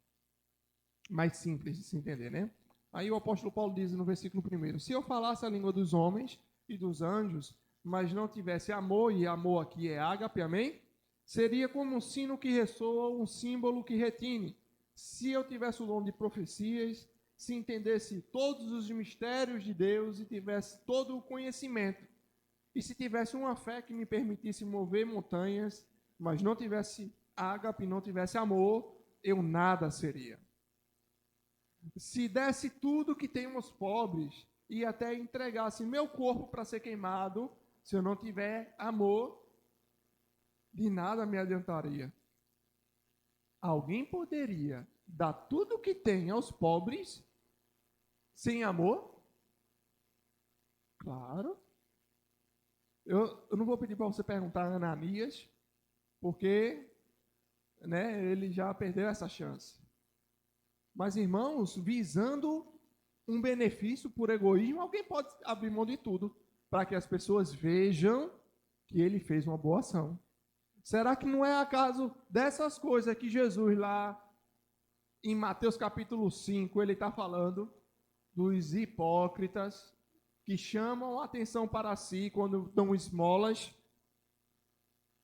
Speaker 1: mais simples de se entender, né? Aí o apóstolo Paulo diz no versículo 1: se eu falasse a língua dos homens e dos anjos, mas não tivesse amor, e amor aqui é ágape, amém? Seria como um sino que ressoa, um símbolo que retine. Se eu tivesse o dom de profecias, se entendesse todos os mistérios de Deus e tivesse todo o conhecimento, e se tivesse uma fé que me permitisse mover montanhas, mas não tivesse ágape, não tivesse amor, eu nada seria. Se desse tudo que tenho aos pobres e até entregasse meu corpo para ser queimado, se eu não tiver amor, de nada me adiantaria. Alguém poderia dar tudo o que tem aos pobres sem amor? Claro. Eu não vou pedir para você perguntar a Ananias, porque né, ele já perdeu essa chance. Mas, irmãos, visando um benefício por egoísmo, alguém pode abrir mão de tudo para que as pessoas vejam que ele fez uma boa ação. Será que não é acaso dessas coisas que Jesus lá em Mateus capítulo 5, ele está falando dos hipócritas que chamam a atenção para si quando dão esmolas?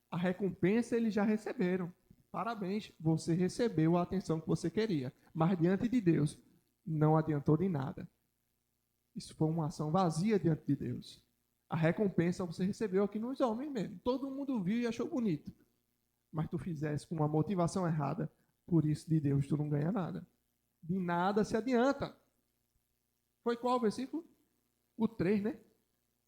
Speaker 1: A recompensa eles já receberam. Parabéns, você recebeu a atenção que você queria. Mas diante de Deus, não adiantou de nada. Isso foi uma ação vazia diante de Deus. A recompensa você recebeu aqui nos homens mesmo. Todo mundo viu e achou bonito. Mas tu fizesse com uma motivação errada, por isso de Deus tu não ganha nada. De nada se adianta. Foi qual o versículo? O 3, né?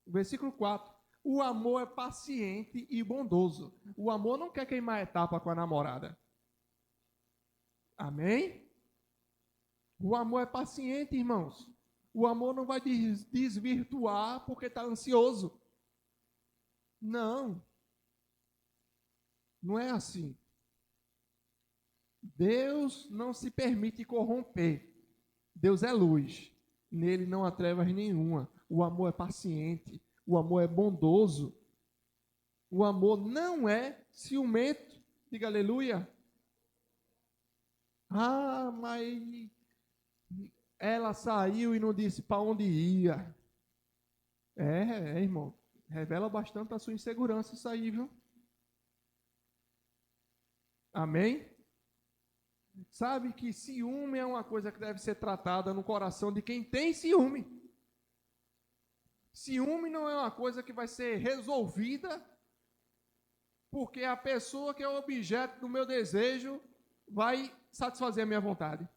Speaker 1: O versículo 4. O amor é paciente e bondoso. O amor não quer queimar a etapa com a namorada. Amém? O amor é paciente, irmãos. O amor não vai desvirtuar porque está ansioso. Não. Não é assim. Deus não se permite corromper. Deus é luz. Nele não há trevas nenhuma. O amor é paciente. O amor é bondoso. O amor não é ciumento. Diga aleluia. Ah, mas ela saiu e não disse para onde ia. Irmão. Revela bastante a sua insegurança isso aí, viu? Amém? Sabe que ciúme é uma coisa que deve ser tratada no coração de quem tem ciúme. Ciúme não é uma coisa que vai ser resolvida Porque a pessoa que é o objeto do meu desejo vai satisfazer a minha vontade.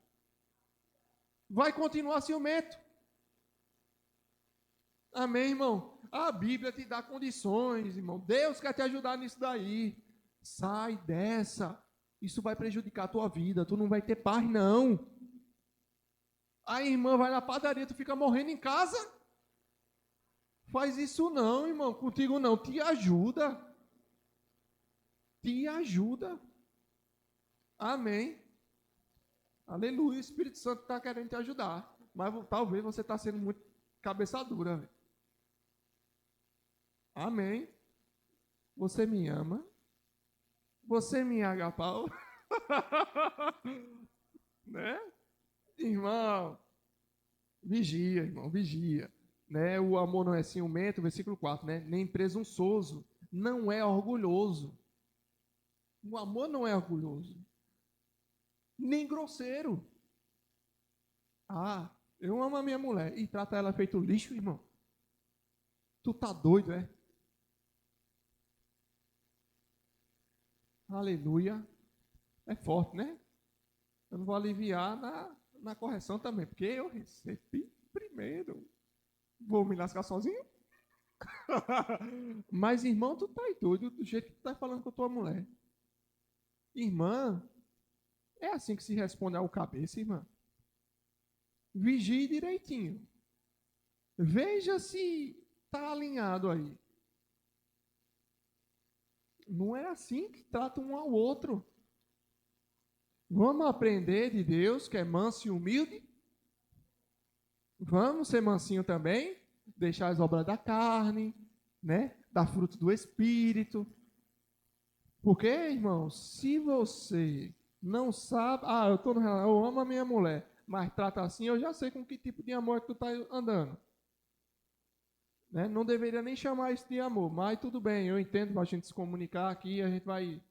Speaker 1: Vai continuar ciumento. Amém, irmão? A Bíblia te dá condições, irmão. Deus quer te ajudar nisso daí. Sai dessa. Isso vai prejudicar a tua vida. Tu não vai ter paz, não. A irmã vai na padaria, tu fica morrendo em casa. Faz isso não, irmão. Contigo não. Te ajuda. Te ajuda. Amém. Aleluia. O Espírito Santo está querendo te ajudar. Mas talvez você está sendo muito cabeça dura. Véio. Amém. Você me ama. Você me agapau. Né? Irmão. Vigia, irmão. Vigia. Né? O amor não é ciumento. Versículo 4. Né? Nem presunçoso. Não é orgulhoso. O amor não é orgulhoso. Nem grosseiro. Ah, eu amo a minha mulher e trata ela feito lixo, irmão. Tu tá doido, é? Aleluia. É forte, né? Eu não vou aliviar na correção também, porque eu recebi primeiro. Vou me lascar sozinho? Mas, irmão, tu tá aí doido do jeito que tu tá falando com a tua mulher. Irmã, é assim que se responde ao cabeça, irmã. Vigie direitinho. Veja se tá alinhado aí. Não é assim que trata um ao outro. Vamos aprender de Deus, que é manso e humilde. Vamos ser mansinho também, deixar as obras da carne, né? Dar fruto do Espírito. Porque, irmão, se você não sabe, eu amo a minha mulher, mas trata assim, eu já sei com que tipo de amor que tu tá andando. Né? Não deveria nem chamar isso de amor, mas tudo bem, eu entendo para a gente se comunicar aqui, a gente vai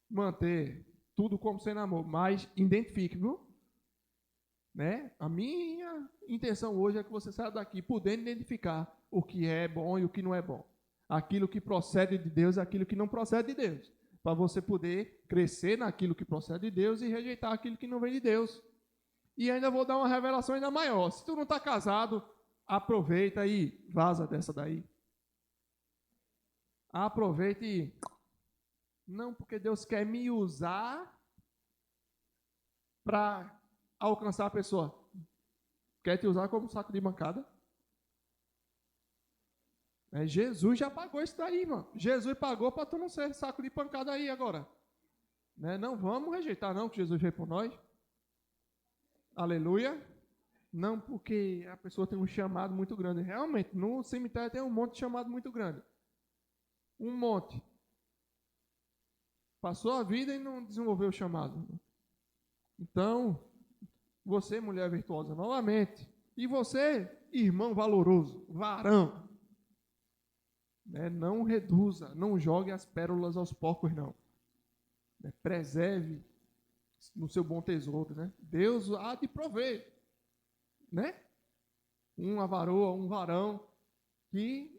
Speaker 1: manter tudo como sendo amor, mas identifique, viu? Né? A minha intenção hoje é que você saia daqui podendo identificar o que é bom e o que não é bom. Aquilo que procede de Deus e aquilo que não procede de Deus. Para você poder crescer naquilo que procede de Deus e rejeitar aquilo que não vem de Deus. E ainda vou dar uma revelação ainda maior. Se tu não está casado, aproveita e vaza dessa daí. Aproveita e... Não, porque Deus quer me usar para alcançar a pessoa. Quer te usar como saco de bancada? Jesus já pagou isso daí, mano. Jesus pagou para tu não ser saco de pancada aí agora. Né? Não vamos rejeitar não que Jesus veio por nós. Aleluia. Não porque a pessoa tem um chamado muito grande. Realmente, no cemitério tem um monte de chamado muito grande. Um monte. Passou a vida e não desenvolveu o chamado. Então, você, mulher virtuosa, novamente. E você, irmão valoroso, varão. Né? Não reduza, não jogue as pérolas aos porcos, não. Né? Preserve no seu bom tesouro, né? Deus há de prover, né? Uma varoa, um varão que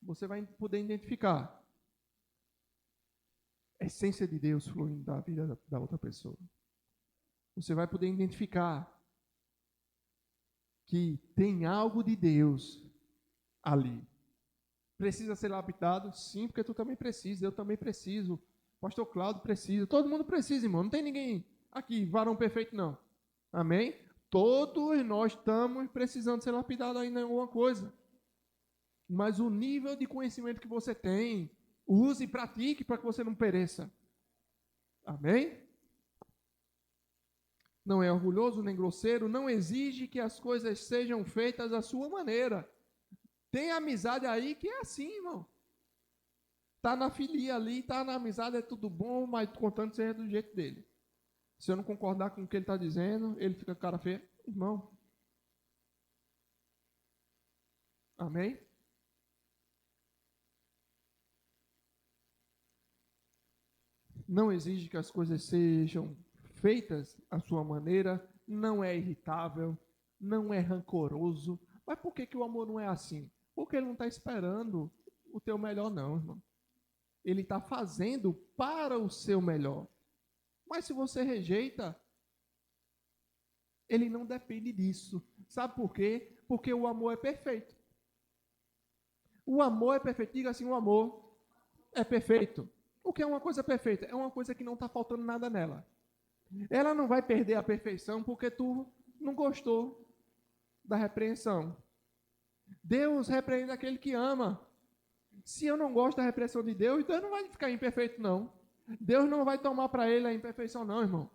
Speaker 1: você vai poder identificar a essência de Deus fluindo da vida da outra pessoa. Você vai poder identificar que tem algo de Deus ali. Precisa ser lapidado? Sim, porque tu também precisa, eu também preciso. Pastor Cláudio precisa, todo mundo precisa, irmão. Não tem ninguém aqui, varão perfeito, não. Amém? Todos nós estamos precisando ser lapidados ainda em alguma coisa. Mas o nível de conhecimento que você tem, use e pratique para que você não pereça. Amém? Não é orgulhoso nem grosseiro, não exige que as coisas sejam feitas da sua maneira. Tem amizade aí que é assim, irmão. Tá na filia ali, tá na amizade, é tudo bom, mas contando seja do jeito dele. Se eu não concordar com o que ele está dizendo, ele fica com cara feia. Irmão. Amém? Não exige que as coisas sejam feitas à sua maneira, não é irritável, não é rancoroso. Mas por que o amor não é assim? Porque ele não está esperando o teu melhor, não, irmão. Ele está fazendo para o seu melhor. Mas se você rejeita, ele não depende disso. Sabe por quê? Porque o amor é perfeito. O amor é perfeito. Diga assim, o amor é perfeito. O que é uma coisa perfeita? É uma coisa que não está faltando nada nela. Ela não vai perder a perfeição porque tu não gostou da repreensão. Deus repreende aquele que ama. Se eu não gosto da repreensão de Deus, Deus não vai ficar imperfeito, não. Deus não vai tomar para ele a imperfeição, não, irmão.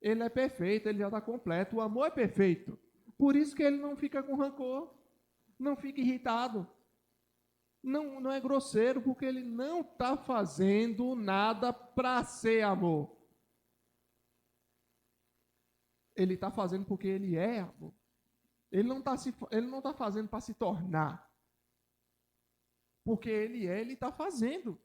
Speaker 1: Ele é perfeito, ele já está completo. O amor é perfeito. Por isso que ele não fica com rancor, não fica irritado. Não é grosseiro, porque ele não está fazendo nada para ser amor. Ele está fazendo porque ele é amor. Ele não está fazendo para se tornar. Porque ele está fazendo.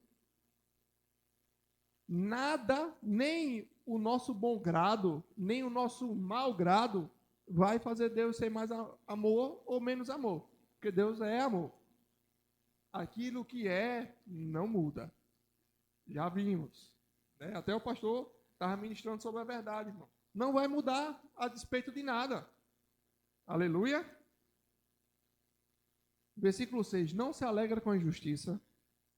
Speaker 1: Nada, nem o nosso bom grado, nem o nosso mau grado, vai fazer Deus ser mais amor ou menos amor. Porque Deus é amor. Aquilo que é, não muda. Já vimos. Né? Até o pastor estava ministrando sobre a verdade, irmão. Não vai mudar a despeito de nada. Aleluia. Versículo 6. Não se alegra com a injustiça,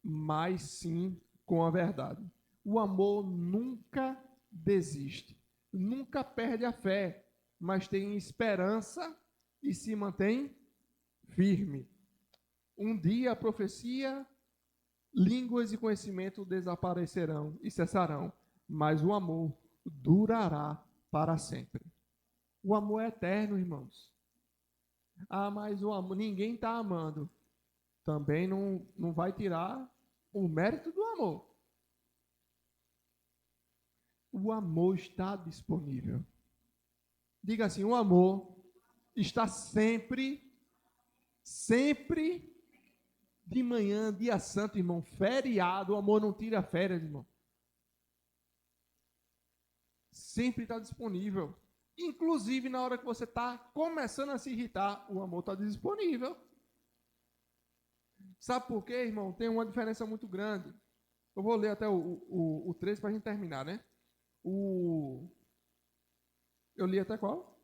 Speaker 1: mas sim com a verdade. O amor nunca desiste, nunca perde a fé, mas tem esperança e se mantém firme. Um dia a profecia, línguas e conhecimento desaparecerão e cessarão, mas o amor durará para sempre. O amor é eterno, irmãos. Ah, mas o amor, ninguém está amando. Também não vai tirar o mérito do amor. O amor está disponível. Diga assim, o amor está sempre de manhã, dia santo, irmão, feriado, o amor não tira férias, irmão. Sempre está disponível. Inclusive na hora que você está começando a se irritar, o amor está disponível. Sabe por quê, irmão? Tem uma diferença muito grande. Eu vou ler até o 13 para a gente terminar, né? Eu li até qual?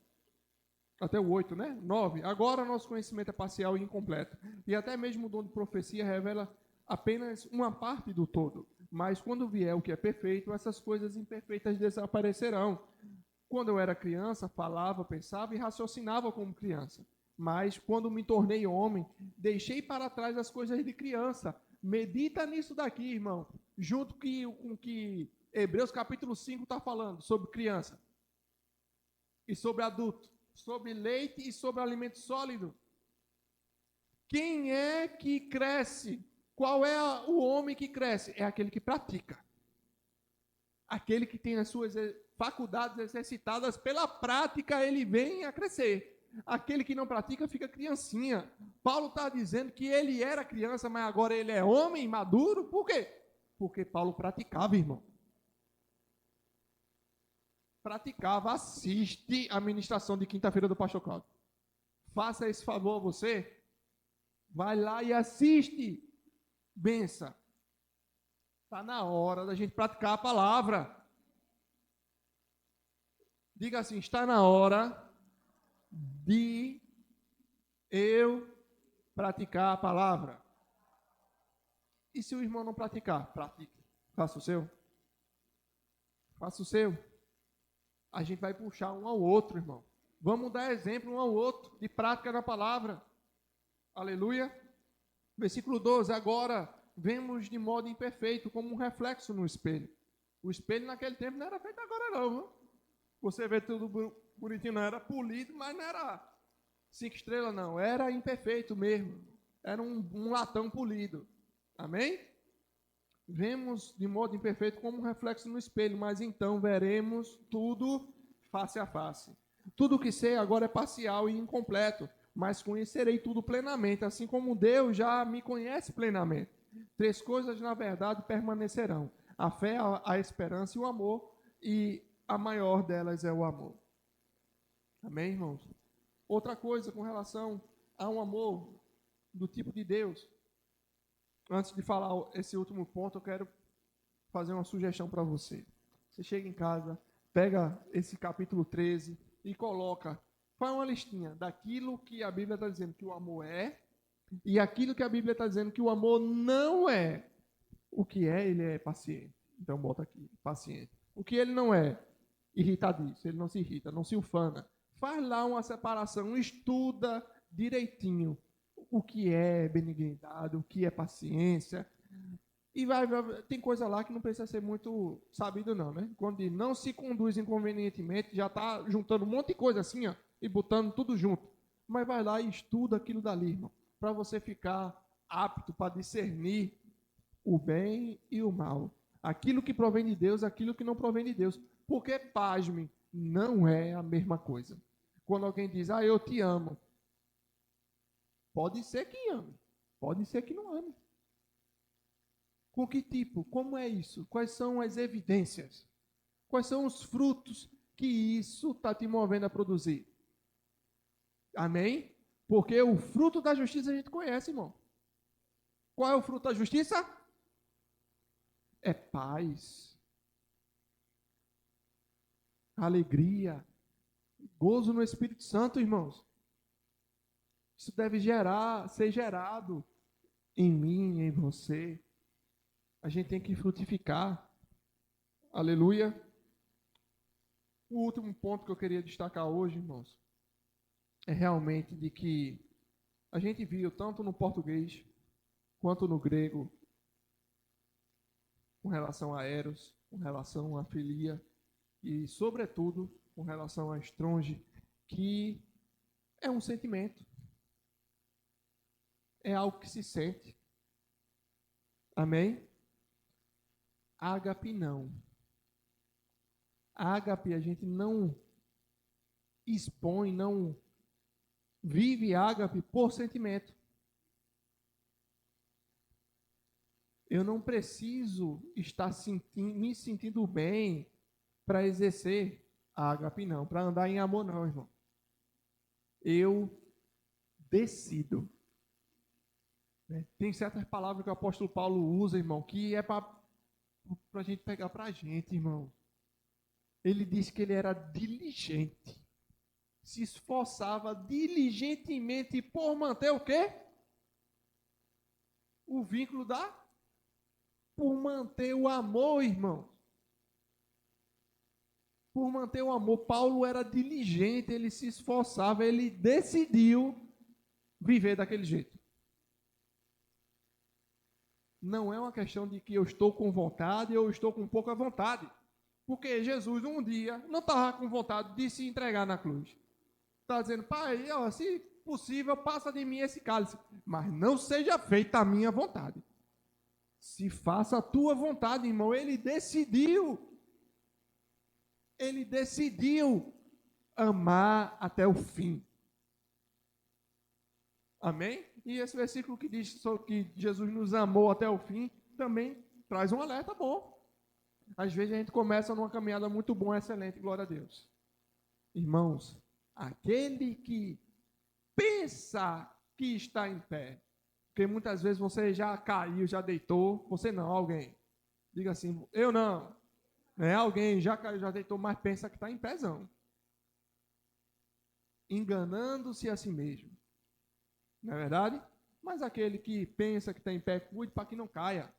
Speaker 1: Até o 8, né? 9. Agora nosso conhecimento é parcial e incompleto. E até mesmo o dom de profecia revela apenas uma parte do todo. Mas quando vier o que é perfeito, essas coisas imperfeitas desaparecerão. Quando eu era criança, falava, pensava e raciocinava como criança. Mas quando me tornei homem, deixei para trás as coisas de criança. Medita nisso daqui, irmão. Junto com que Hebreus capítulo 5 está falando sobre criança. E sobre adulto. Sobre leite e sobre alimento sólido. Quem é que cresce? Qual é o homem que cresce? É aquele que pratica. Aquele que tem as suas faculdades exercitadas pela prática, ele vem a crescer. Aquele que não pratica fica criancinha. Paulo está dizendo que ele era criança, mas agora ele é homem maduro. Por quê? Porque Paulo praticava, irmão. Praticava, assiste a ministração de quinta-feira do Pastor Cláudio. Faça esse favor a você. Vai lá e assiste. Bença. Está na hora da gente praticar a palavra. Diga assim, está na hora de eu praticar a palavra. E se o irmão não praticar? Pratique. Faça o seu. Faça o seu. A gente vai puxar um ao outro, irmão. Vamos dar exemplo um ao outro de prática da palavra. Aleluia. Versículo 12. Agora vemos de modo imperfeito, como um reflexo no espelho. O espelho naquele tempo não era feito agora não. Viu? Você vê tudo bonitinho, não era polido, mas não era 5 estrelas não. Era imperfeito mesmo. Era um latão polido. Amém? Vemos de modo imperfeito como um reflexo no espelho, mas então veremos tudo face a face. Tudo que sei agora é parcial e incompleto, mas conhecerei tudo plenamente, assim como Deus já me conhece plenamente. 3 coisas, na verdade, permanecerão: a fé, a esperança e o amor, e a maior delas é o amor. Amém, irmãos? Outra coisa com relação a um amor do tipo de Deus, antes de falar esse último ponto, eu quero fazer uma sugestão para você. Você chega em casa, pega esse capítulo 13 e coloca, faz uma listinha daquilo que a Bíblia está dizendo que o amor é e aquilo que a Bíblia está dizendo que o amor não é. O que é, ele é paciente. Então bota aqui, paciente. O que ele não é? Irritadiço, ele não se irrita, não se ufana. Faz lá uma separação, estuda direitinho o que é benignidade, o que é paciência. E tem coisa lá que não precisa ser muito sabido não, né? Quando diz, não se conduz inconvenientemente, já está juntando um monte de coisa assim, ó, e botando tudo junto. Mas vai lá e estuda aquilo dali, irmão, para você ficar apto para discernir o bem e o mal. Aquilo que provém de Deus, aquilo que não provém de Deus. Porque, pasme, não é a mesma coisa. Quando alguém diz, eu te amo, pode ser que ame, pode ser que não ame. Com que tipo? Como é isso? Quais são as evidências? Quais são os frutos que isso está te movendo a produzir? Amém? Porque o fruto da justiça a gente conhece, irmão. Qual é o fruto da justiça? É paz, alegria, gozo no Espírito Santo, irmãos. Isso deve ser gerado em mim, em você. A gente tem que frutificar. Aleluia. O último ponto que eu queria destacar hoje, irmãos, é realmente de que a gente viu tanto no português quanto no grego, com relação a eros, com relação a filia e, sobretudo, com relação a estronge, que é um sentimento, é algo que se sente. Amém? Ágape não. Ágape a gente não expõe, não vive ágape por sentimento. Eu não preciso estar me sentindo bem para exercer a ágape, não. Para andar em amor, não, irmão. Eu decido. Tem certas palavras que o apóstolo Paulo usa, irmão, que é para a gente pegar para a gente, irmão. Ele disse que ele era diligente. Se esforçava diligentemente por manter o quê? O vínculo por manter o amor, irmão. Por manter o amor. Paulo era diligente, ele se esforçava, ele decidiu viver daquele jeito. Não é uma questão de que eu estou com vontade ou eu estou com pouca vontade. Porque Jesus um dia não estava com vontade de se entregar na cruz. Está dizendo, pai, se possível, passa de mim esse cálice. Mas não seja feita a minha vontade. Se faça a tua vontade, irmão. Ele decidiu amar até o fim. Amém? E esse versículo que diz que Jesus nos amou até o fim, também traz um alerta bom. Às vezes a gente começa numa caminhada muito boa, excelente, glória a Deus. Irmãos, aquele que pensa que está em pé, porque muitas vezes você já caiu, já deitou, você não, alguém. Diga assim, eu não. Alguém já caiu, já deitou, mas pensa que está em pézão. Enganando-se a si mesmo. Não é verdade? Mas aquele que pensa que está em pé, cuide para que não caia.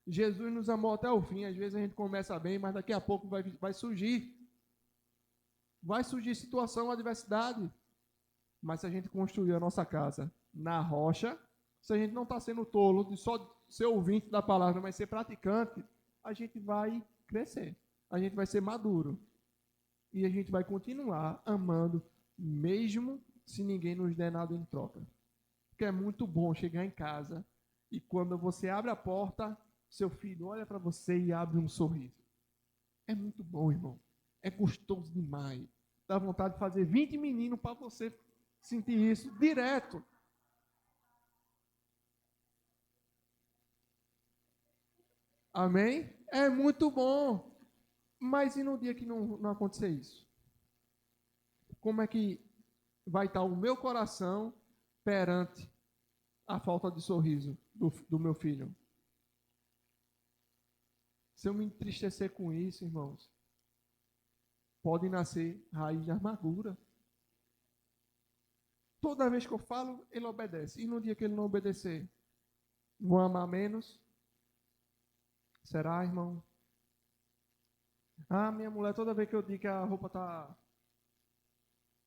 Speaker 1: Jesus nos amou até o fim. Às vezes a gente começa bem, mas daqui a pouco vai surgir. Vai surgir situação, adversidade. Mas se a gente construir a nossa casa na rocha, se a gente não está sendo tolo de só ser ouvinte da palavra, mas ser praticante, a gente vai crescer. A gente vai ser maduro. E a gente vai continuar amando, mesmo se ninguém nos der nada em troca. Porque é muito bom chegar em casa e quando você abre a porta, seu filho olha para você e abre um sorriso. É muito bom, irmão. É gostoso demais. Dá vontade de fazer 20 meninos para você sentir isso direto. Amém? É muito bom. Mas e no dia que não acontecer isso? Como é que vai estar o meu coração perante a falta de sorriso do meu filho. Se eu me entristecer com isso, irmãos, pode nascer raiz de amargura. Toda vez que eu falo, ele obedece. E no dia que ele não obedecer, vou amar menos? Será, irmão? Ah, minha mulher, toda vez que eu digo que a roupa tá...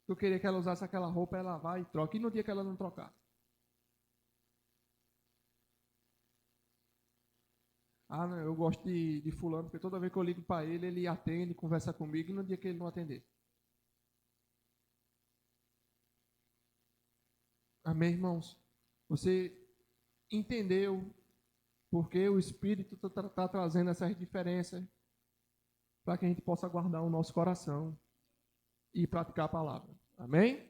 Speaker 1: Eu queria que ela usasse aquela roupa, ela vai e troca. E no dia que ela não trocar? Ah, não, eu gosto de fulano, porque toda vez que eu ligo para ele, ele atende, conversa comigo, e no dia que ele não atender. Amém, irmãos? Você entendeu porque o Espírito está trazendo essas diferenças para que a gente possa guardar o nosso coração e praticar a palavra. Amém?